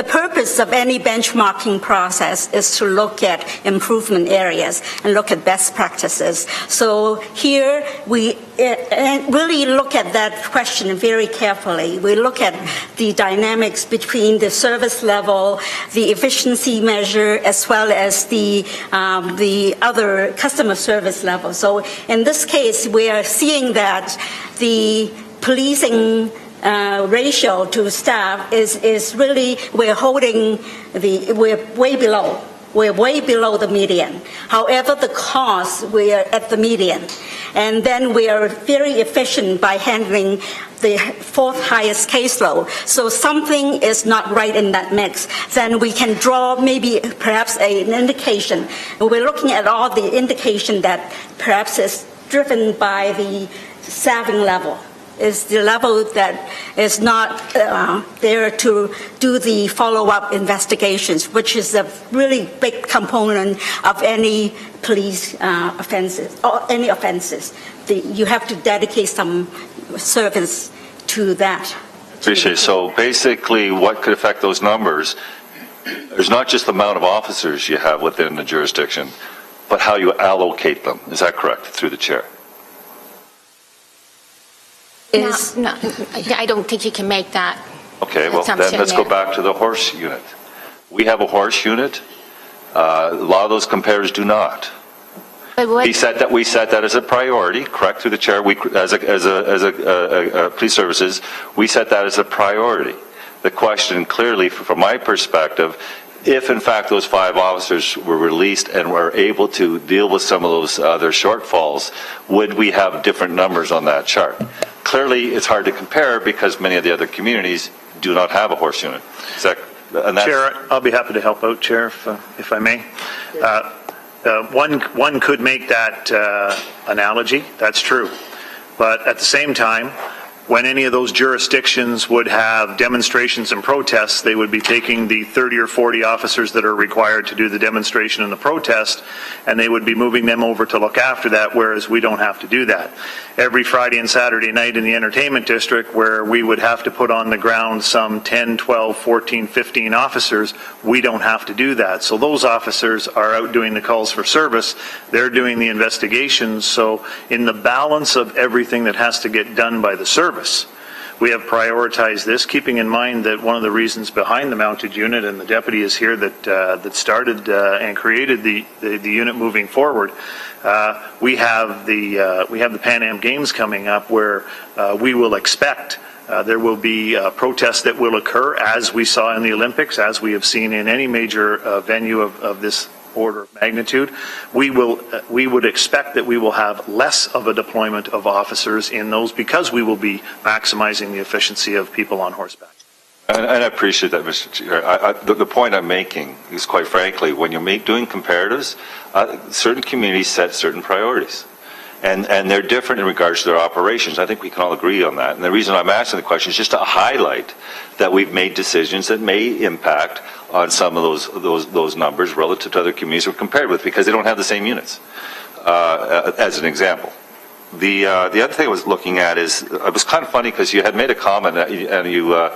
purpose of any benchmarking process is to look at improvement areas and look at best practices. So here we really look at that question very carefully. We look at the dynamics between the service level, the efficiency measure, as well as the other customer service level. So in this case, we are seeing that the policing ratio to staff is really, we're way below the median. However, the cost, we are at the median. And then we are very efficient by handling the fourth highest caseload. So something is not right in that mix. Then we can draw perhaps an indication. We're looking at all the indication that perhaps is driven by the staffing level. Is the level that is not there to do the follow-up investigations, which is a really big component of any police offenses, or any offenses. You have to dedicate some service to that. Appreciate it. So basically, what could affect those numbers, there's not just the amount of officers you have within the jurisdiction, but how you allocate them. Is that correct, through the chair? No, I don't think you can make that. Okay, well, then let's go back to the horse unit. We have a horse unit. A lot of those comparators do not. We set that as a priority, correct, through the chair. We, as a police services, we set that as a priority. the question clearly, from my perspective, if in fact those 5 officers were released and were able to deal with some of those other shortfalls, would we have different numbers on that chart? Clearly, it's hard to compare because many of the other communities do not have a horse unit. Chair, I'll be happy to help out, Chair, if I may. One could make that analogy. That's true. But at the same time, when any of those jurisdictions would have demonstrations and protests, they would be taking the 30 or 40 officers that are required to do the demonstration and the protest, and they would be moving them over to look after that, whereas we don't have to do that. Every Friday and Saturday night in the entertainment district, where we would have to put on the ground some 10, 12, 14, 15 officers, we don't have to do that. So those officers are out doing the calls for service. They're doing the investigations. So in the balance of everything that has to get done by the service, we have prioritized this, keeping in mind that one of the reasons behind the mounted unit, and the deputy is here that started and created the unit moving forward. We have the Pan Am Games coming up, where we will expect there will be protests that will occur, as we saw in the Olympics, as we have seen in any major venue of this order of magnitude. We would expect that we will have less of a deployment of officers in those, because we will be maximizing the efficiency of people on horseback. And I appreciate that, Mr. Chair. The point I'm making is, quite frankly, when you're doing comparatives, certain communities set certain priorities. And they're different in regards to their operations. I think we can all agree on that. And the reason I'm asking the question is just to highlight that we've made decisions that may impact on some of those numbers relative to other communities we're compared with, because they don't have the same units, as an example. The other thing I was looking at is, it was kind of funny because you had made a comment, and you, I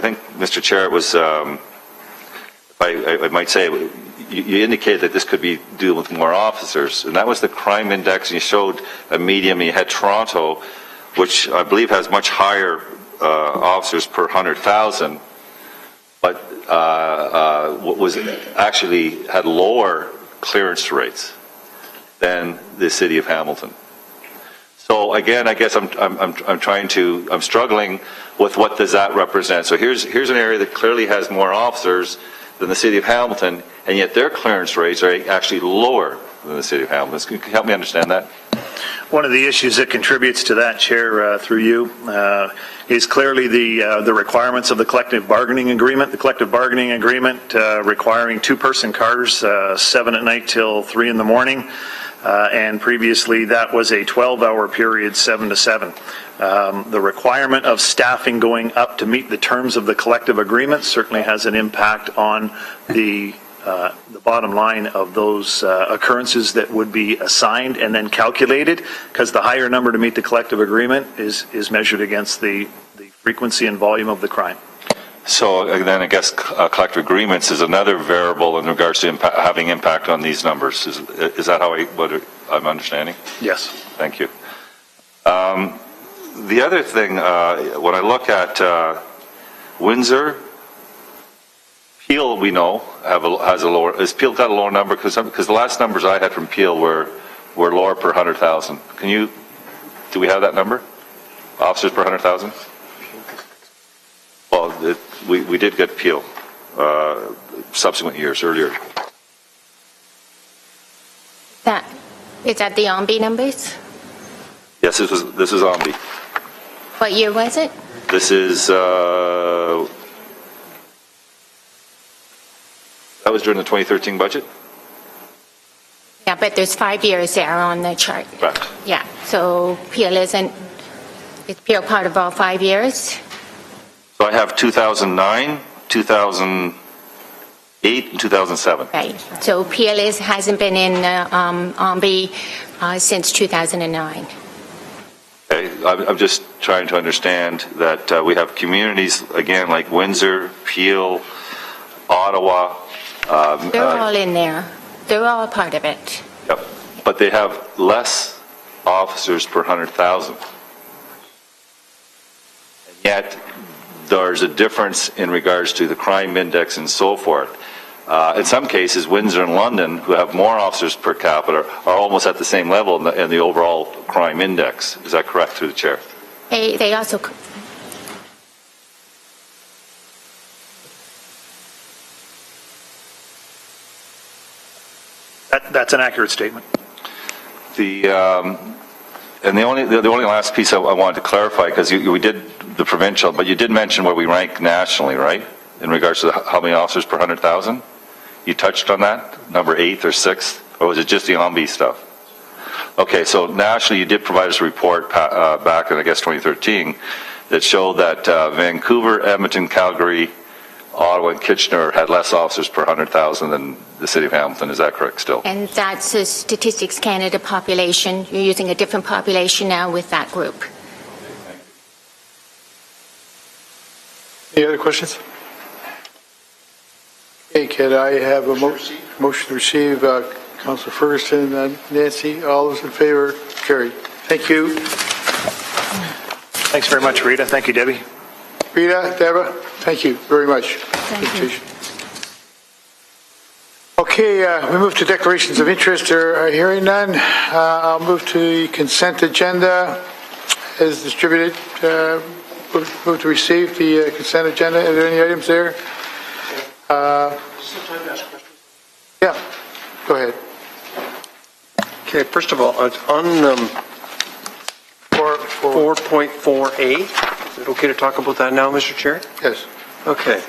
think, Mr. Chair, it was, I might say, you indicated that this could be dealing with more officers, and that was the crime index, and you showed a medium, and you had Toronto, which I believe has much higher officers per 100,000, but was actually had lower clearance rates than the city of Hamilton. So again, I guess I'm struggling with what does that represent. So here's an area that clearly has more officers than the city of Hamilton, and yet their clearance rates are actually lower than the city of Hamilton. Can you help me understand that? One of the issues that contributes to that, Chair, through you, is clearly the requirements of the collective bargaining agreement. The collective bargaining agreement requiring 2-person cars, 7 at night till 3 in the morning, and previously that was a 12-hour period, 7 to 7. The requirement of staffing going up to meet the terms of the collective agreement certainly has an impact on the bottom line of those occurrences that would be assigned and then calculated, because the higher number to meet the collective agreement is measured against the frequency and volume of the crime. So then I guess collective agreements is another variable in regards to having impact on these numbers. Is that what I'm understanding? Yes. Thank you. The other thing, when I look at Windsor, Peel, we know, has a lower. Has Peel got a lower number? Because the last numbers I had from Peel were lower per 100,000. Do we have that number? Officers per 100,000? Well, we did get Peel subsequent years earlier. Is that the OMBI numbers? Yes, this is OMBI. What year was it? This is that was during the 2013 budget? Yeah, but there's 5 years there on the chart. Correct. Yeah, so Peel is Peel part of all 5 years? So I have 2009, 2008, and 2007. Right, so Peel hasn't been in OMBI since 2009. Okay, I'm just trying to understand that we have communities, again, like Windsor, Peel, Ottawa. They're all in there. They're all part of it. Yep. But they have less officers per 100,000. And yet, there's a difference in regards to the crime index and so forth. In some cases, Windsor and London, who have more officers per capita, are almost at the same level in the overall crime index. Is that correct, through the chair? They also... That's an accurate statement. And the only last piece I wanted to clarify, because we did the provincial, but you did mention where we rank nationally, right? In regards to how many officers per 100,000? You touched on that? Number 8th or 6th? Or was it just the OMBI stuff? Okay, so nationally you did provide us a report back in, I guess, 2013 that showed that Vancouver, Edmonton, Calgary, Ottawa, and Kitchener had less officers per 100,000 than the city of Hamilton. Is that correct still? And that's a Statistics Canada population. You're using a different population now with that group. Any other questions? Okay, can I have a motion to receive Councillor Ferguson and Nancy? All those in favor? Carried. Thank you. Thanks very much, Rita. Thank you, Debbie. Rita, Deborah, thank you very much. Thank you. Okay, we move to declarations of interest. Hearing none, I'll move to the consent agenda as distributed. Move to receive the consent agenda. Are there any items there? Yeah, go ahead. Okay, first of all, on 4.4A, is it okay to talk about that now, Mr. Chair? Yes. Okay.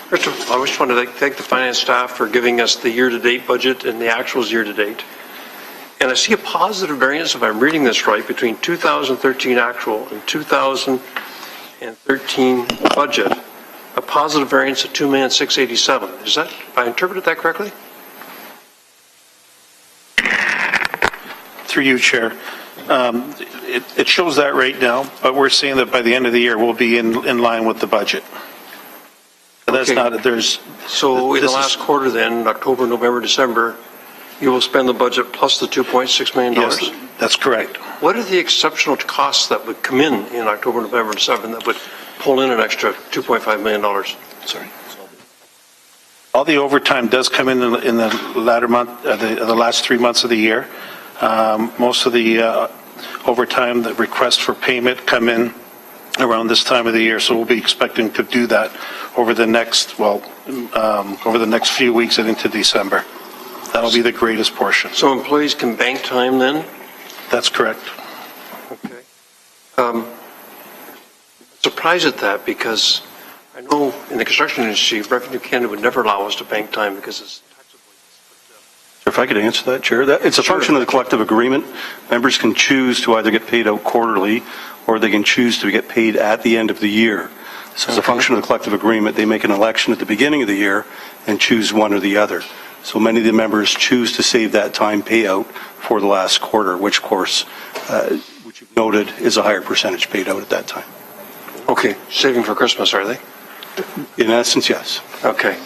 First of all, I just want to thank the finance staff for giving us the year-to-date budget and the actuals year-to-date. And I see a positive variance, if I'm reading this right, between 2013 actual and 2013 budget, a positive variance of $2,687,000. Is that, if I interpreted that correctly? Through you, Chair. It shows that right now, but we're seeing that by the end of the year, we'll be in line with the budget. That's not, there's... So in the last quarter then, October, November, December, you will spend the budget plus the $2.6 million? Yes, that's correct. What are the exceptional costs that would come in October, November, December that would pull in an extra $2.5 million? Sorry. All the overtime does come in the latter month, the last 3 months of the year. Most of the overtime, the requests for payment come in around this time of the year, so we'll be expecting to do that over the next, over the next few weeks and into December. That'll be the greatest portion. So employees can bank time then? That's correct. Okay. Surprised at that because I know in the construction industry, Revenue Canada would never allow us to bank time because it's If I could answer that, Chair. It's a function of the collective agreement. Members can choose to either get paid out quarterly or they can choose to get paid at the end of the year. So as a function of the collective agreement, they make an election at the beginning of the year and choose one or the other. So many of the members choose to save that time payout for the last quarter, which of course, which you've noted, is a higher percentage paid out at that time. Okay, saving for Christmas, are they? In essence, yes. Okay.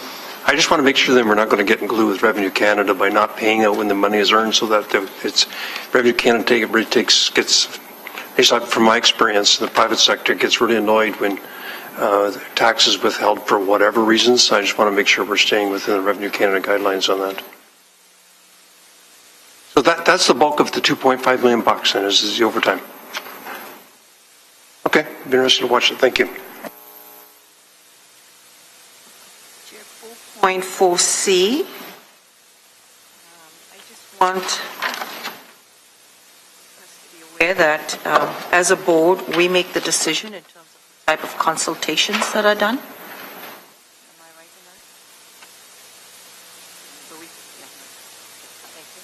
I just want to make sure that we're not going to get in glue with Revenue Canada by not paying out when the money is earned, so that it's Revenue Canada gets, at least from my experience, the private sector gets really annoyed when tax is withheld for whatever reasons. I just want to make sure we're staying within the Revenue Canada guidelines on that. So that's the bulk of the $2.5 million bucks, and is the overtime. Okay, be interested to watch it. Thank you. 4.4C. I just want us to be aware that as a board, we make the decision in terms of the type of consultations that are done. Am I right in that? So we, yeah. Thank you.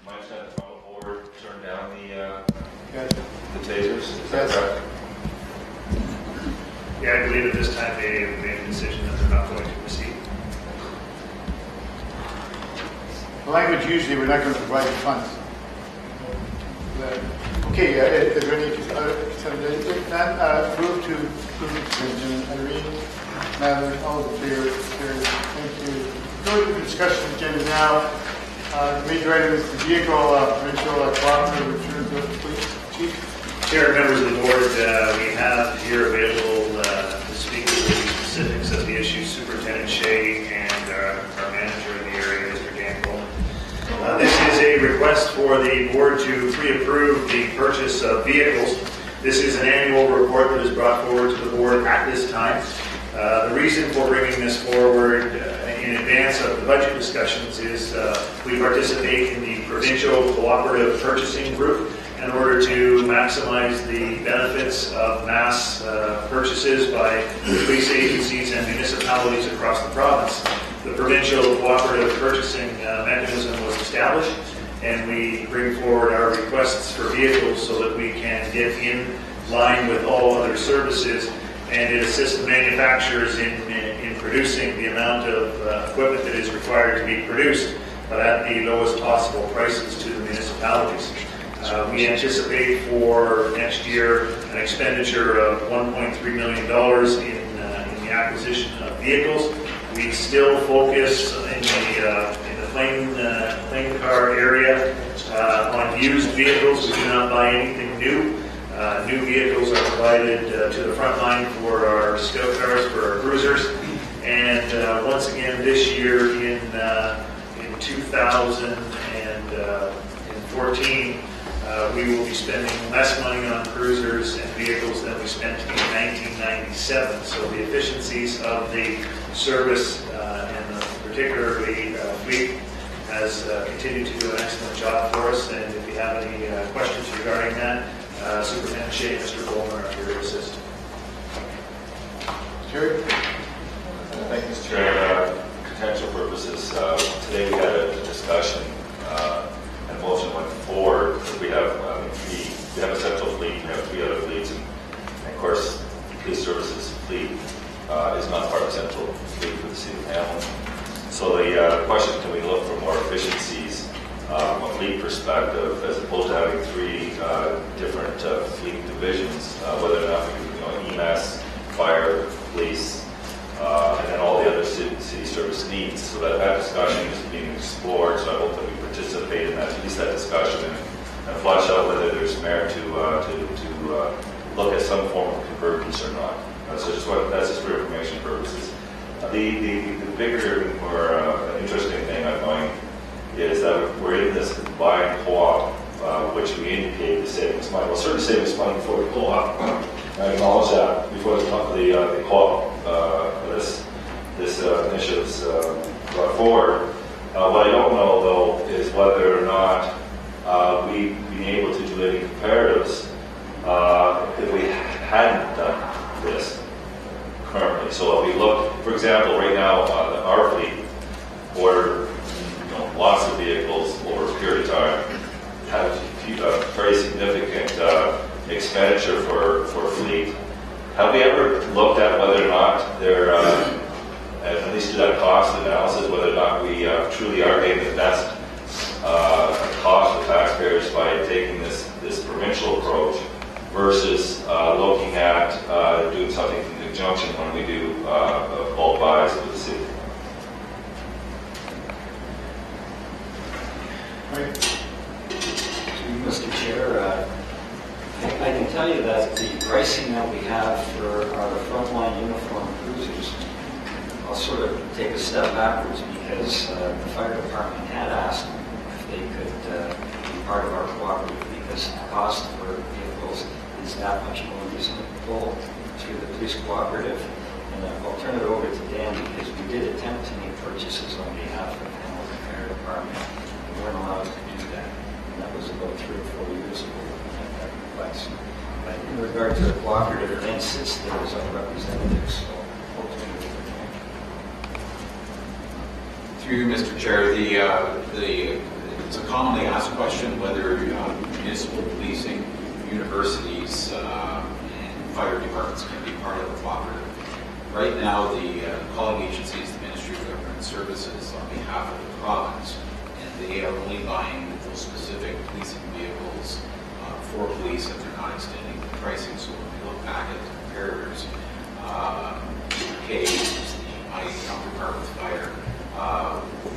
Mike's got a phone board, turn down the tasers. Is that correct? Yeah, I believe at this time they have made a decision that they're not going to proceed. The language usually, we're not going to provide the funds. Okay, is there any move to Irene, Madeline, all of the thank you. Go to the discussion agenda now. The major item is the vehicle provincial cooperative return to the police chief. Chair, members of the board, we have here available to speak to the specifics of the issue Superintendent Shea and our manager in the area, Mr. Dan Coleman. This is a request for the board to pre-approve the purchase of vehicles This is an annual report that is brought forward to the board at this time. The reason for bringing this forward in advance of the budget discussions is we participate in the Provincial Cooperative Purchasing Group in order to maximize the benefits of mass purchases by police agencies and municipalities across the province. The Provincial Cooperative Purchasing Mechanism was established, and we bring forward our requests for vehicles so that we can get in line with all other services, and it assists the manufacturers in producing the amount of equipment that is required to be produced, but at the lowest possible prices to the municipalities. We anticipate for next year an expenditure of $1.3 million in the acquisition of vehicles. We still focus in the plane car area on used vehicles. We do not buy anything new. New vehicles are provided to the front line for our scout cars, for our cruisers. And once again, this year in 2014, we will be spending less money on cruisers and vehicles than we spent in 1997. So the efficiencies of the service and particularly fleet has continued to do an excellent job for us. And if you have any questions regarding that, Superintendent Shea and Mr. Bowman are here to assist. Sure. Thank you, Mr. Chair. Potential purposes. Today we had a discussion and motion went forward. We have a central fleet, we have 3 other fleets, and of course, police services fleet is not part of central fleet for the city of Hamilton. So the question, can we look for more efficiencies from a fleet perspective, as opposed to having 3 different fleet divisions, whether or not we do, EMS, fire, police, and then all the other city service needs. So that discussion is being explored. So I hope that we participate in that, at least that discussion, and flesh out whether there's merit to look at some form of convergence or not. So that's just for information purposes. The bigger, more interesting thing I find is that we're in this combined co-op, which we indicate the savings money. Well, certainly savings money before the co-op. I acknowledge that before the co-op, this initiative is brought forward. What I don't know, though, is whether or not we've been able to do any comparatives if we hadn't done this currently. So if we look, for example, right now on our fleet, ordered lots of vehicles over a period of time, have a very significant expenditure for fleet. Have we ever looked at whether or not they're, at least do that cost analysis, whether or not we truly are getting the best cost for taxpayers by taking this provincial approach versus looking at doing something in conjunction when we do bulk buys with the city? Mr. Chair, I can tell you that the pricing that we have for our frontline uniform cruisers, I'll sort of take a step backwards because the fire department had asked if they could be part of our cooperative because the cost for vehicles is that much more reasonable through the police cooperative. And I'll turn it over to Dan because we did attempt to make purchases on behalf of the Hamilton Fire Department. We weren't allowed to do that. And that was about 3 or 4 years ago at that request. But in regard to the cooperative, Dan sits there as our representative, so hopefully we can. Through you, Mr. Chair, it's a commonly asked question whether municipal policing, universities, and fire departments can be part of a cooperative. Right now, the calling agency is the Ministry of Government Services on behalf of the province, and they are only buying those specific policing vehicles for police if they're not extending the pricing. So when we look back at the comparators, Kay, who's my counterpart with fire,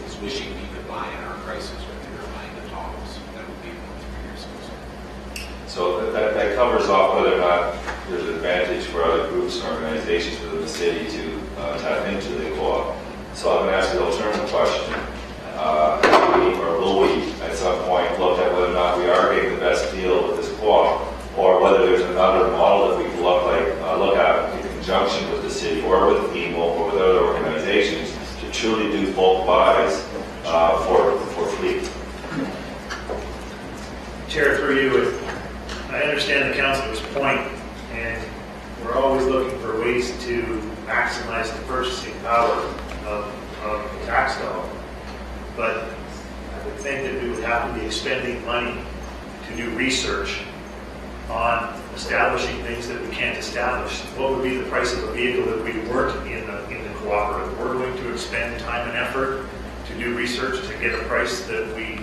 is wishing he could buy at our prices when they were buying the Tahoes. That would be about 3 years ago. So that covers off whether or not there's an advantage for other groups and organizations within the city to tap into the co-op. So I'm going to ask you the alternative question. Or will we, at some point, look at whether or not we are getting the best deal with this co-op, or whether there's another to do bulk buys for fleet. Chair, through you, I understand the councilor's point, and we're always looking for ways to maximize the purchasing power of the tax dollar. But I would think that we would have to be expending money to do research on establishing things that we can't establish. What would be the price of a vehicle that we weren't in the cooperative? We're going to expend time and effort to do research to get a price that we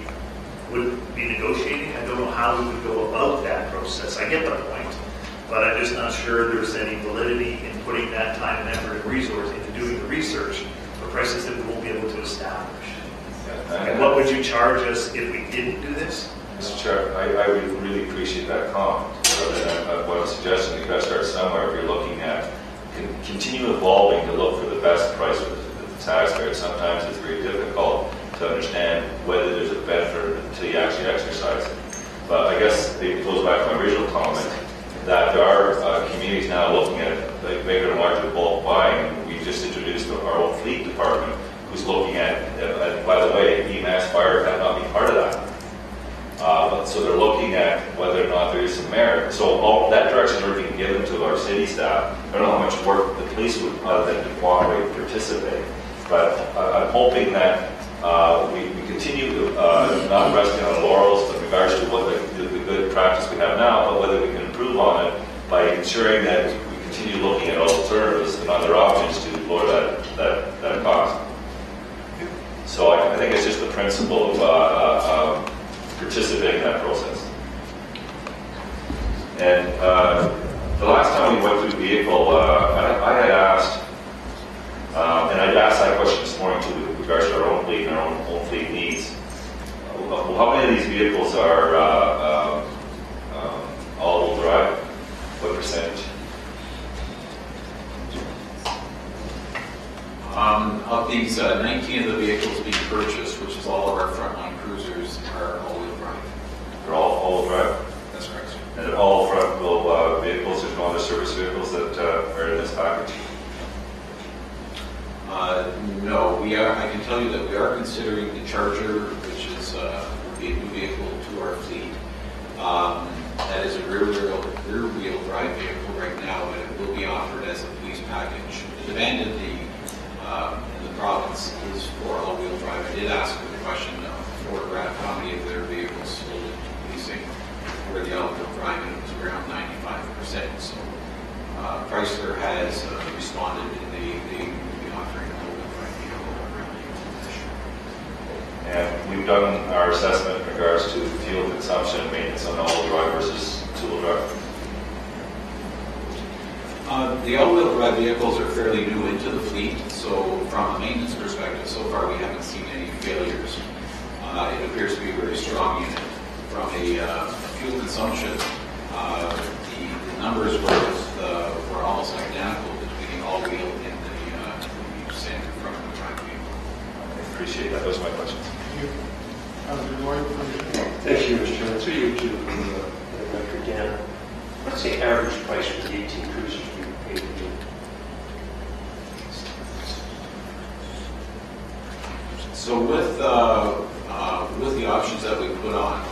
would be negotiating. I don't know how we would go about that process. I get the point, but I'm just not sure there's any validity in putting that time and effort and resource into doing the research for prices that we won't be able to establish. And what would you charge us if we didn't do this? Mr. Chair, I would really appreciate that comment. What I'm suggesting, you've got to start somewhere. If you're looking at continue evolving to look for the best price for the taxpayer, sometimes it's very difficult to understand whether there's a benefit until you actually exercise it. But I guess it goes back to my original comment that there are communities now looking at bigger and larger bulk buying. We just introduced our own fleet department who's looking at, by the way, EMAS fire cannot be part of that. So they're looking at whether or not there is some merit. So all that direction is being given to our city staff. I don't know how much work the police would, other than to cooperate and participate. But I'm hoping that we continue to not resting on laurels in regards to what the good practice we have now, but whether we can improve on it by ensuring that we continue looking at alternatives and other options to lower that cost. So I think it's just the principle of participating in that process. And the last time we went through the vehicle, I had asked, and I asked that question this morning too, with regards to our own fleet and our own fleet needs. How many of these vehicles are all-wheel drive? What percentage? Of these 19 of the vehicles being purchased, which is all of our frontline cruisers, are all-wheel drive. They're all all-wheel drive? That's correct, sir. And they're all front-wheel vehicles, there's no other service vehicles that are in this package? No, I can tell you that we are considering the Charger, which is would be a new vehicle to our fleet. That is a rear-wheel drive vehicle right now, but it will be offered as a police package. The demand in the province is for all-wheel drive. I did ask the question of Ford Rav how many of their vehicles sold in policing were the all-wheel drive, and it was around 95%. So Chrysler has responded, and they will be offering an all-wheel drive vehicle around the year. And we've done our assessment in regards to fuel consumption and maintenance on all-wheel drive versus two-wheel drive. The all-wheel drive vehicles are fairly new into the fleet, so from a maintenance perspective, so far we haven't seen any failures. It appears to be a very strong unit. From a fuel consumption, the numbers were almost identical between the all-wheel and the standard front-wheel drive vehicle. I appreciate that. Those are my questions. Thank you, Mr. Chairman. So you to Dr. Dan. What's the average price for the 18 cruisers we paid to do? So with the options that we put on,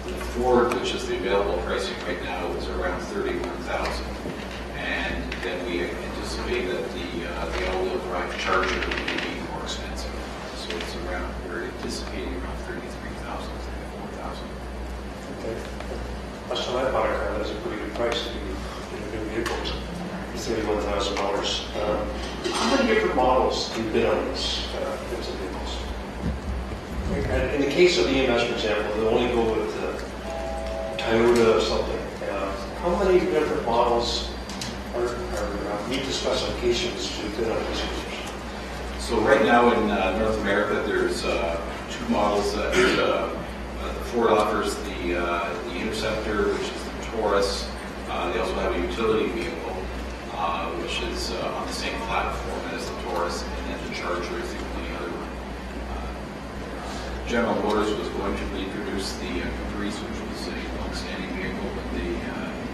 the Ford, which is the available pricing right now, is around $31,000, and then we anticipate that the all-wheel drive Charger will be more expensive. So it's around, we're anticipating around $33,000 to $34,000. Okay. Last time I bought a car, that was a pretty good price to be in new vehicles. $31,000. How many different models do you bid on these types of vehicles? In the case of EMS, for example, they only go with Toyota or something. How many different models meet the specifications to bid on these cruisers? So right now in North America, there's two models that the Ford offers: the Interceptor, which is the Taurus. They also have a utility vehicle, which is on the same platform as the Taurus, and then the Charger is the only other one. General Motors was going to reintroduce the Caprice, which was a long-standing vehicle, but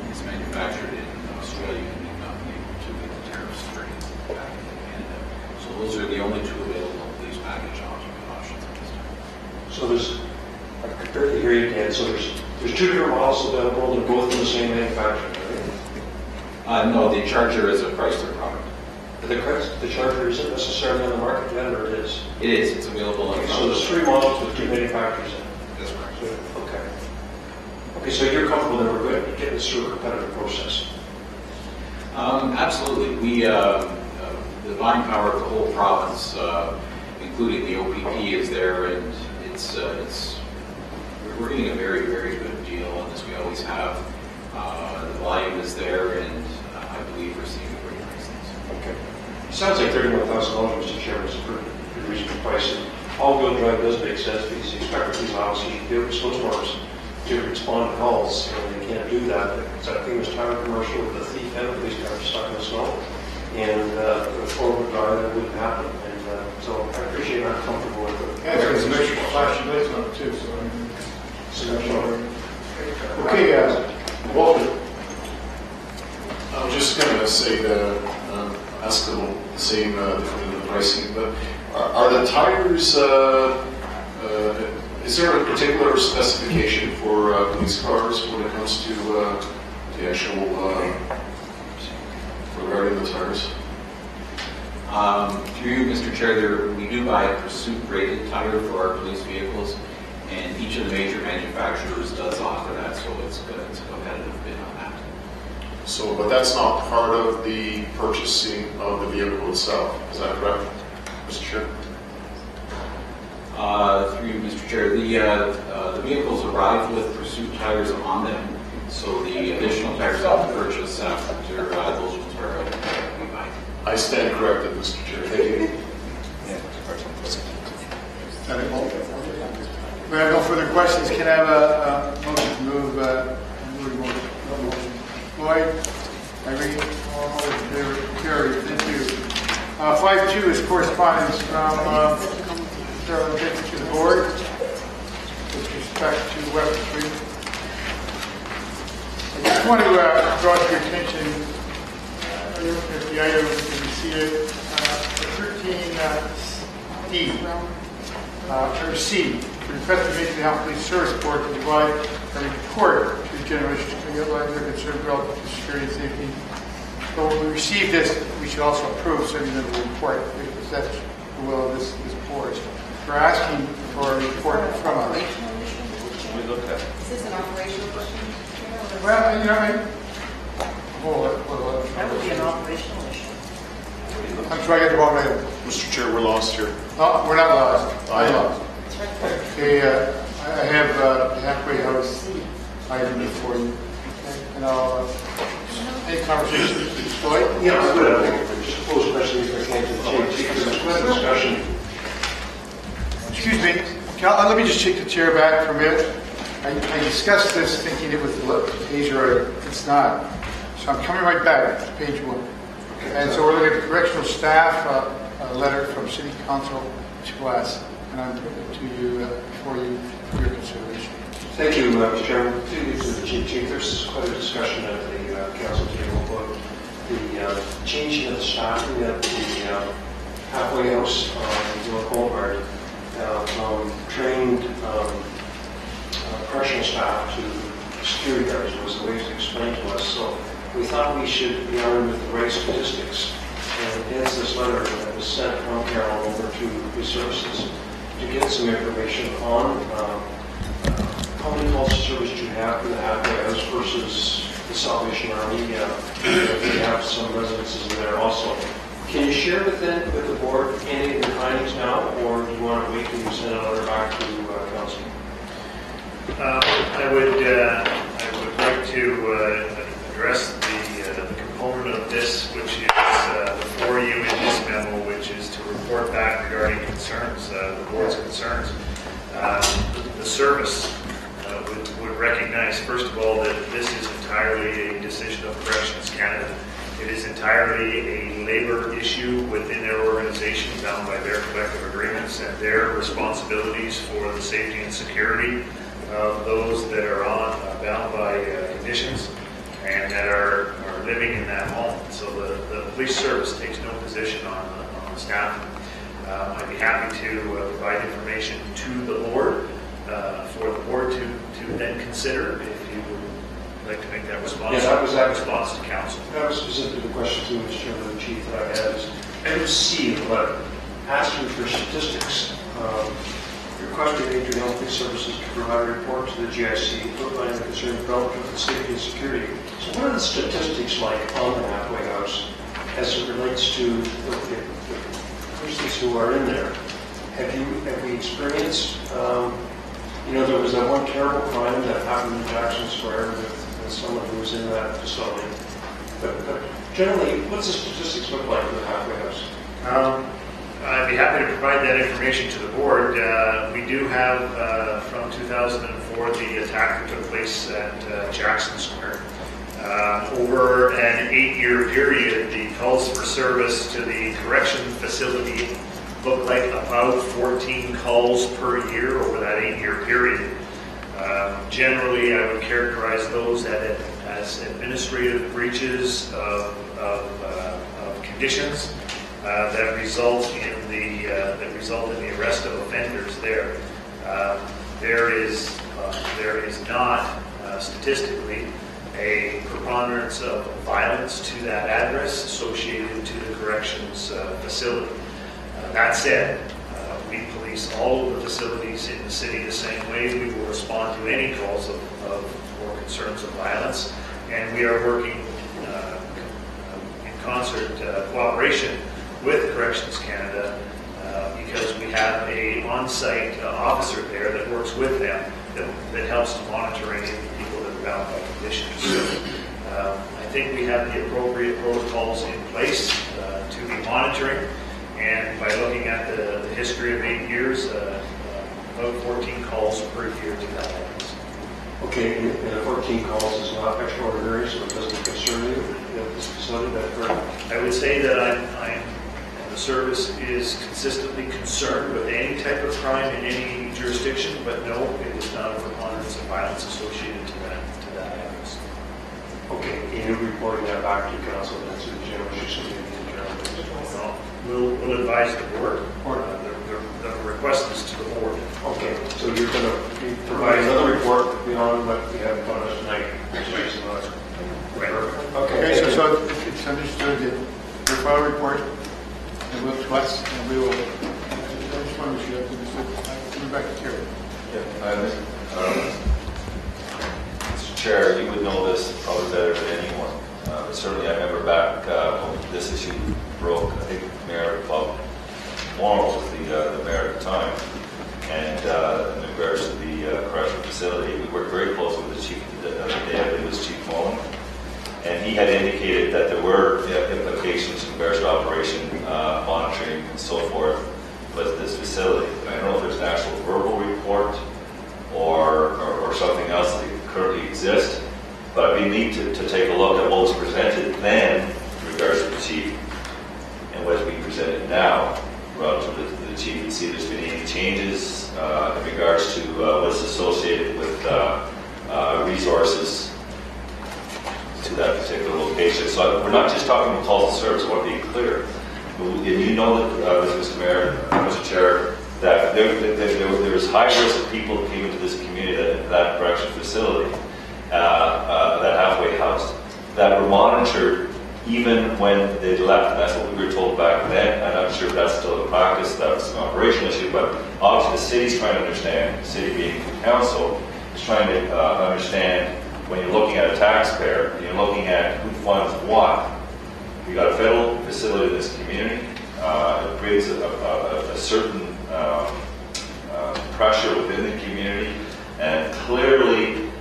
it's manufactured in Australia and they've not been able to get the tariffs straight back in Canada. So those are the only two available police package options at this time. So there's, I barely hear you, Dan, so there's two different models available, they're both from the same manufacturer, right? No, the Charger is a Chrysler product. The Charger isn't necessarily on the market yet, or it is? It is. It's available. So there's three models with two manufacturers in it? That's correct. Okay. Okay, so you're comfortable that we're good at getting this through a competitive process? Absolutely. The buying power of the whole province, including the OPP, is there, and we're getting a very, very good deal on this. We always have. The volume is there, and I believe we're seeing very nice things. Okay. Sounds like $31,000, Mr. Chairman, is a pretty reasonable price. And all-wheel drive does make sense because the inspector police officers should be able to snowstorms to respond to calls, and they can't do that. It's a famous Tyler commercial with the thief and the police car stuck in the snow, and the four-wheel drive, that wouldn't happen. And so I appreciate I'm comfortable with it. Yeah, there's some extra flashing lights on it too, so. Okay, Walter, I was just going to say that, ask a little the same different than the pricing, but are the tires, is there a particular specification for police cars when it comes to the actual, regarding the tires? Through you, Mr. Chair, we do buy a pursuit-rated tire for our police vehicles, and each of the major manufacturers does offer that, so it's good. It's a competitive bid on that. So, but that's not part of the purchasing of the vehicle itself, is that correct, Mr. Chair? Through you, Mr. Chair, the vehicles arrive with pursuit tires on them, so the additional tires that we purchase after those ones are we buy. I stand corrected, Mr. Chair. Thank you. We have no further questions. Can I have a motion to move? Lloyd, Irene, all those in favor? Carried. Thank you. 5.2 is correspondence from Carolyn Dickey to the board with respect to West Street. I just want to draw to your attention if the item you see it, 13D, or C. Request to make the Hamilton Police Service Board to provide a report to the General to outline their concern relative to security and safety. So when we receive this, we should also approve sending them a report because that's the will of this board. We're asking for a report from us. Is this an operational question? Well, you know, hold on. That would be an operational issue. I'm trying to get the wrong item. Mr. Chair, we're lost here. No, we're not lost. I am. Lost. Okay, I have the halfway house item before you. Okay, and I'll any conversation. Floyd? Yeah, just close question if I can to the discussion. Excuse me. Let me just take the chair back for a minute. I discussed this thinking it was page right. It's not. So I'm coming right back to page 1. And so we're looking at the correctional staff, a letter from City Council to us. And I'm putting it to you for your consideration. Thank you, Mr. Chairman. To the Chief, there's quite a discussion at the council table about the changing of the staffing at the halfway house in North Boulevard from trained correctional staff to security guards was the way to explain to us. So we thought we should be armed with the right statistics. And hence this letter that was sent from Carol over to Police Services to get some information on how many calls of service do you have for the halfway house versus the Salvation Army. We have some residences there also. Can you share with the board any of the findings now, or do you want to wait till you send a letter back to council? I would like to address the component of this, which is before you in this memo, which is to report back regarding concerns, the board's concerns. The service would recognize, first of all, that this is entirely a decision of Corrections Canada. It is entirely a labor issue within their organization, bound by their collective agreements and their responsibilities for the safety and security of those that are bound by conditions and that are living in that home. So the police service takes no position on on staff. I'd be happy to provide information to the board for the board to then consider if you would like to make that response. Yeah, that was response to council. That was specifically the question to Mr. Chairman and Chief that I had. Is MC, but asking for statistics. Requesting Adrian Health Police Services to provide a report to the GIC outlining the concern developed with the safety and security. So what are the statistics like on the halfway house as it relates to the persons who are in there? Have we experienced, there was that one terrible crime that happened in Jackson Square with someone who was in that facility. But generally, what's the statistics look like for the halfway house? I'd be happy to provide that information to the board. We do have, from 2004, the attack that took place at Jackson Square. Over an 8-year period, the calls for service to the correction facility looked like about 14 calls per year over that 8-year period. Generally, I would characterize those as administrative breaches of conditions that result in the arrest of offenders. There is not statistically a preponderance of violence to that address associated to the corrections facility. That said, we police all of the facilities in the city the same way. We will respond to any calls of or concerns of violence, and we are working in concert, cooperation with Corrections Canada, because we have a on-site officer there that works with them that helps to monitor any of the people that are bound by conditions. So I think we have the appropriate protocols in place to be monitoring, and by looking at the history of 8 years, about 14 calls per year to that audience. Okay, and the 14 calls is not extraordinary, so it doesn't concern you at this facility? I would say that the service is consistently concerned with any type of crime in any jurisdiction, but no, it is not a preponderance of violence associated to that address. Okay, and you're reporting that back to council and to the general We'll advise the board. The request is to the board. Okay, so you're going to provide another report beyond what we have on us tonight. Right. Okay, so it's understood that your file report and will to us, and we will. I just want to make sure that coming back to Terry. Mr. Chair, you would know this probably better than anyone. But certainly, I remember back when this issue broke. I think Mayor Bob Morrow was the mayor at the time, and in regards to the correctional facility, we worked very closely with the chief the other day. I believe it was Chief Mullen, and he had indicated that there were implications in regards to operation monitoring and so forth with this facility. And I don't know if there's an actual verbal report or something else that currently exists, but we need to take a look at what was presented then in regards to the chief and what is being presented now relative to the chief, and see if there's been any changes in regards to what's associated with resources to that particular location. So we're not just talking about calls of service. I want to be clear. And you know that, Mr. Mayor, Mr. Chair, that there was high risk of people that came into this community, that correction facility, that halfway house, that were monitored even when they left. And that's what we were told back then. I'm not sure if that's still the practice, that's an operational issue, but obviously the city's trying to understand, the city being council, is trying to understand when you're looking at a taxpayer, and you're looking at who funds what. We got a federal facility in this community. It creates a certain pressure within the community, and clearly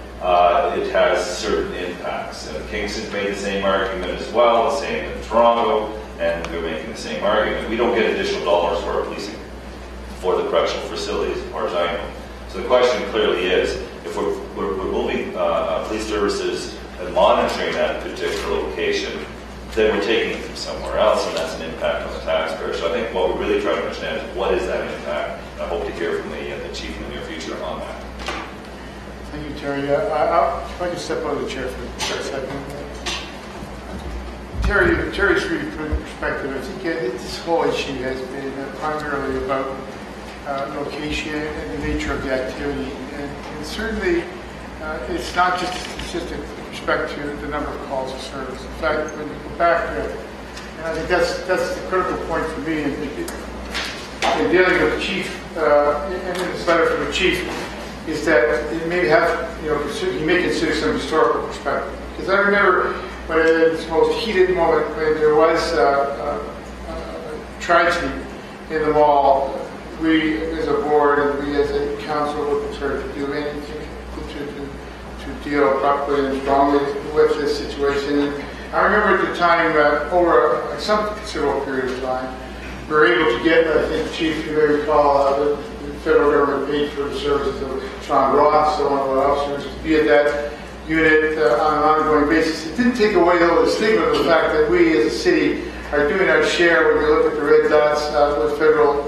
it has certain impacts. And Kingston's made the same argument as well, the same in Toronto, and we're making the same argument. We don't get additional dollars for our policing for the correctional facilities, as far as I know. So the question clearly is, if we're moving police services and monitoring that particular location, then we're taking it from somewhere else, and that's an impact on the taxpayer. So I think what we're really trying to understand is what is that impact, and I hope to hear from the chief in the near future on that. Thank you, Terry. If I could step out of the chair for a second. Terry's really put in perspective. I think this whole issue has been primarily about location and the nature of the activity. And certainly, it's not just a statistic with respect to the number of calls of service. In fact, when you go back, and I think that's the critical point for me in dealing with the chief, and in this letter from the chief, is that it may have, he may consider some historical perspective. Because I remember when in its most heated moment, when there was a tragedy in the mall, we as a board and we as a council were prepared to do anything to deal properly and strongly with this situation. I remember at the time, over some considerable period of time, we were able to get, I think, Chief, you may recall, the federal government paid for the services of Sean Ross, one of our officers, to be at that unit on an ongoing basis. It didn't take away the stigma of the fact that we as a city are doing our share when you look at the red dots with federal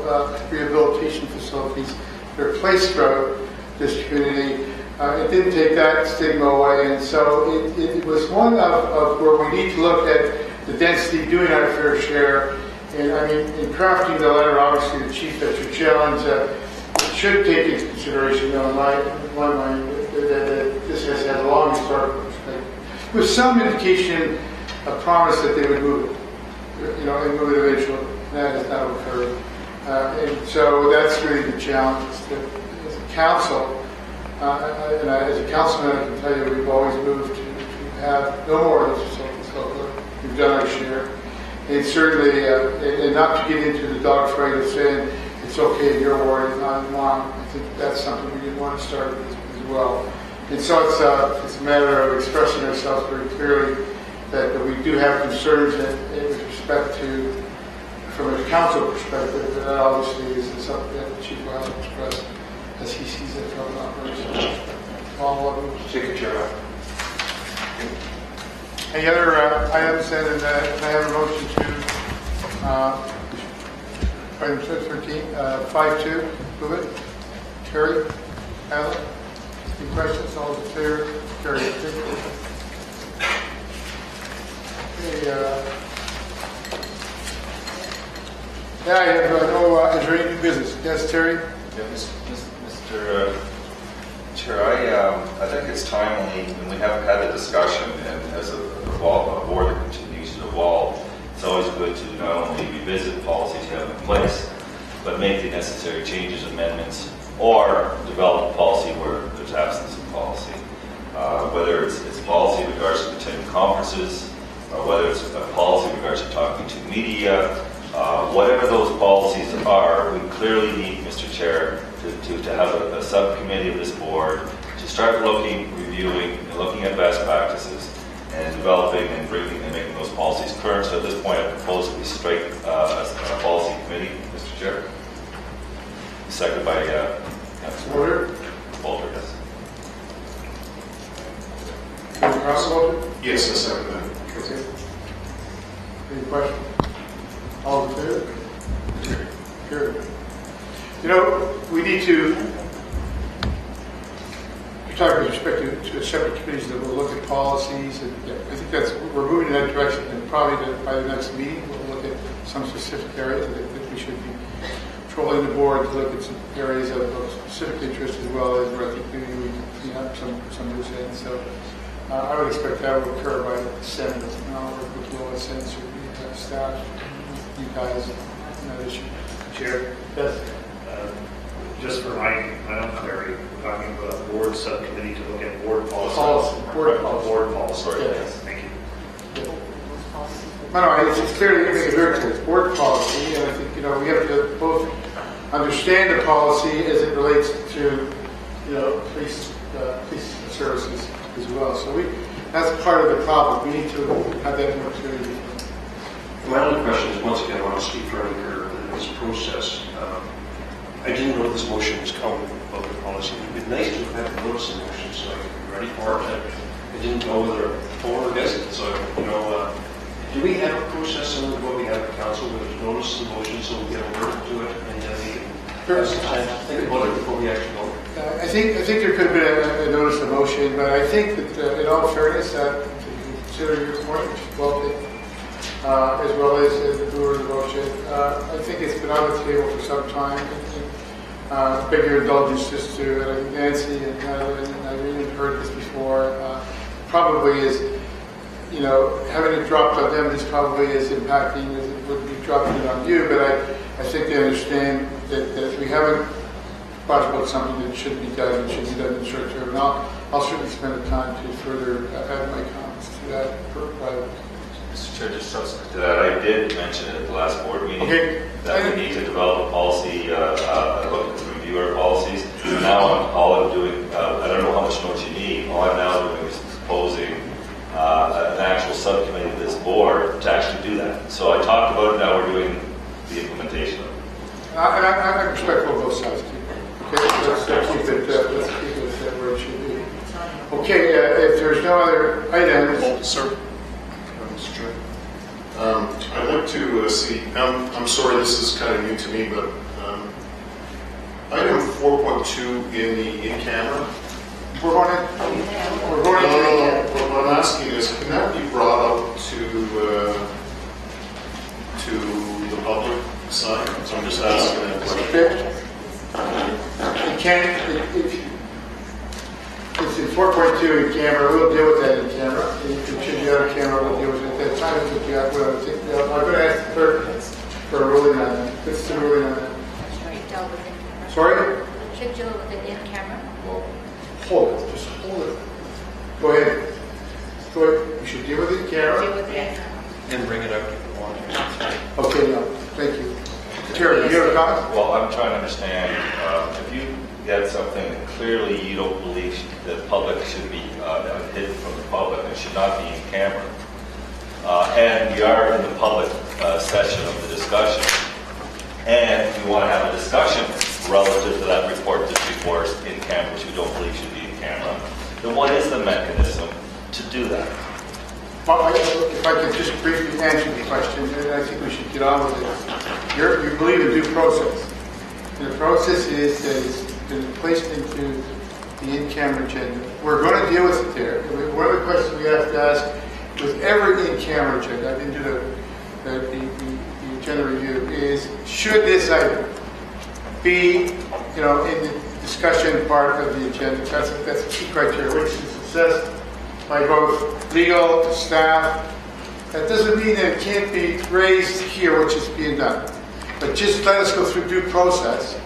rehabilitation facilities that are placed throughout this community. It didn't take that stigma away, and so it was one of where we need to look at the density, doing our fair share. And I mean, in crafting the letter, obviously the chief, that's your challenge, should take into consideration, in my mind, that this has had a long historical perspective. With some indication, a promise that they would move it, and move it eventually. That has not occurred. And so that's really the challenge. That as a council, and as a councilman, I can tell you we've always moved to have no more of those facilities locally. We've done our share. And certainly, and not to get into the dogfight of saying it's okay, your ward is not mine. I think that's something we didn't want to start with as well. And so it's a matter of expressing ourselves very clearly that we do have concerns with respect to, from a council perspective, that obviously is something that the chief will have to express as he sees it from an operational perspective. Take a chair. Any other items? And can I have a motion to item 13, 5.2, move it? Terry? Alan? Any questions? All those in favor? Carry it. Okay, I have no, is there any new business? Yes, Terry? Yeah, Mr. Chair, I think it's timely, and we haven't had the discussion, and as a board that continues to evolve, it's always good to not only revisit policies you have in place, but make the necessary changes, amendments, or develop a policy where there's absence of policy. Whether it's policy in regards to attending conferences, or whether it's a policy in regards to talking to media, whatever those policies are, we clearly need, Mr. Chair, to have a subcommittee of this board to start looking, reviewing, and looking at best practices and developing and bringing and making those policies current. So at this point, I propose that we strike a policy committee, Mr. Chair. Seconded by Councilor Walter, yes. Yes, I second that. Okay. Any questions? All in favor? Carried. We need to, you're talking with respect to separate committees that will look at policies, and I think we're moving in that direction, and probably by the next meeting, we'll look at some specific areas that we should be trolling the board to look at some areas of specific interest as well as where I think maybe we can have some loose ends. So I would expect that will occur by the 7th, and I'll work with Lois and certainly staff, you guys, on that issue. Chair? Yes. Just for my own clarity, we're talking about a board subcommittee to look at board policy. Board policy. Board policy. Yes. Thank you. No, it's clearly very clear. It's board policy, and I think we have to both understand the policy as it relates to police services as well. So that's part of the problem. We need to have that more clearly. My only question is, once again, I want to speak for this process. I didn't know this motion was coming about the policy. It would be nice to have had a notice of motion so I could be ready for it. I didn't know whether for or against it. So, do we have a process similar to what we have at council where there's notice of motion so we get alerted to it and then we can have some time to think about it before we actually go? I think there could have been a notice of motion, but I think that in all fairness, to consider your point, well, as well as the brewer motion. I think it's been on the table for some time. Beg your indulgence just to Nancy and Madeline, and Irene have heard this before. Probably is, having it dropped on them is probably as impacting as it would be dropping it on you, but I think they understand that we haven't talked about something that should be done and should be done in the short term. And I'll certainly spend the time to further add my comments to that. Mr. Chair, just subsequent to that, I did mention at the last board meeting that we need to develop a policy, look to review our policies. Now all I'm doing, I don't know how much notes you need, all I'm now doing is proposing an actual subcommittee of this board to actually do that. So I talked about it, now we're doing the implementation of it. And I'm respectful of both sides too. Okay, let's keep it where it should be. Okay, if there's no other items. Sir. Mr. Chair. I'd like to see, I'm sorry this is kind of new to me, but item 4.2 in the in-camera. We're going to what I'm asking is, can that be brought up to the public side? So I'm just asking that question. It can, it's in 4.2 in camera, we'll deal with that in camera. If it should be on camera, we'll deal with it at that time. I'm going to ask the clerk for a ruling on that. This is a ruling on that. Sorry? Should deal with it in camera. Hold it, just hold it. Go ahead. You should deal with it in camera. And bring it out if you want. Okay, no, thank you. Terry, you have a comment? Well, I'm trying to understand, if you get something that clearly you don't believe the public should be hidden from the public and should not be in camera, and we are in the public session of the discussion, and we want to have a discussion relative to that report that's before us in camera, which we don't believe should be in camera, then what is the mechanism to do that? Well, if I could just briefly answer the question, and I think we should get on with it. You believe in due process. And the process is that it's been placed into the in-camera agenda. We're going to deal with it there. One of the questions we have to ask with every in-camera agenda, I didn't do the agenda review, is should this item be, in the discussion part of the agenda? That's a key criteria, which is assessed by both legal, staff. That doesn't mean that it can't be raised here, which is being done. But just let us go through due process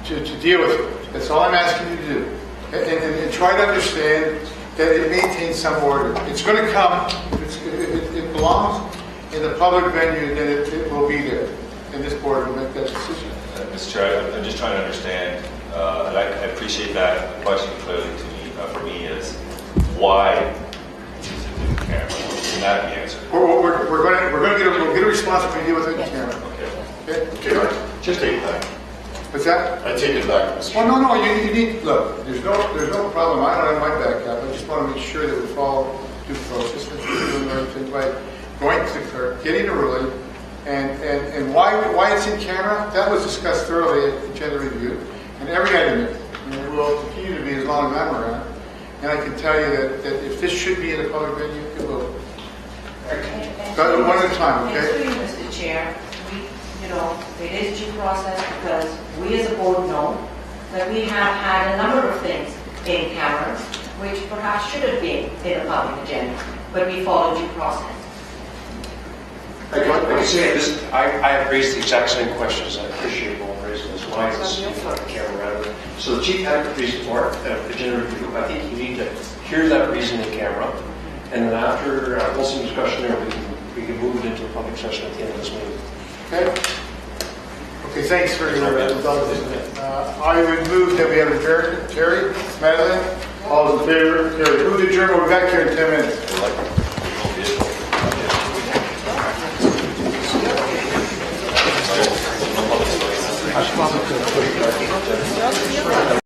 to deal with it. That's all I'm asking you to do. And try to understand that it maintains some order. It's going to come. If it belongs in the public venue, then it will be there. And this board will make that decision. Mr. Chair, I'm just trying to understand, and I appreciate that. The question clearly to me, for me, is why is it in camera? Can that be answered? We're going to get a response when we deal with it in camera. Okay, just take it back. What's that? I take it back, Mr. Well, no, you need, look, there's no problem. I don't have my back up. I just want to make sure that we follow due process and doing the right thing by going to the clerk, getting a ruling, and why it's in camera, that was discussed thoroughly at agenda review, and every item is. And it will continue to be as long as I'm around. And I can tell you that if this should be in a public venue, it will. Go one at a time, okay? Mr. Chair, it is due process because we as a board know that we have had a number of things in camera which perhaps should have been in a public agenda, but we follow due process. I can say this, I have raised the exact same questions. I appreciate you all raising this. Why is this in front of the camera? So the chief had a reason for it, agenda review. I think you need to hear that reason in camera, and then after some discussion there, we can move it into a public session at the end of this meeting. Okay, thanks for your indulgence. I would move that we have adjourned. Terry, Madeline, all those in favor? Terry, move adjourned. We'll be back here in 10 minutes.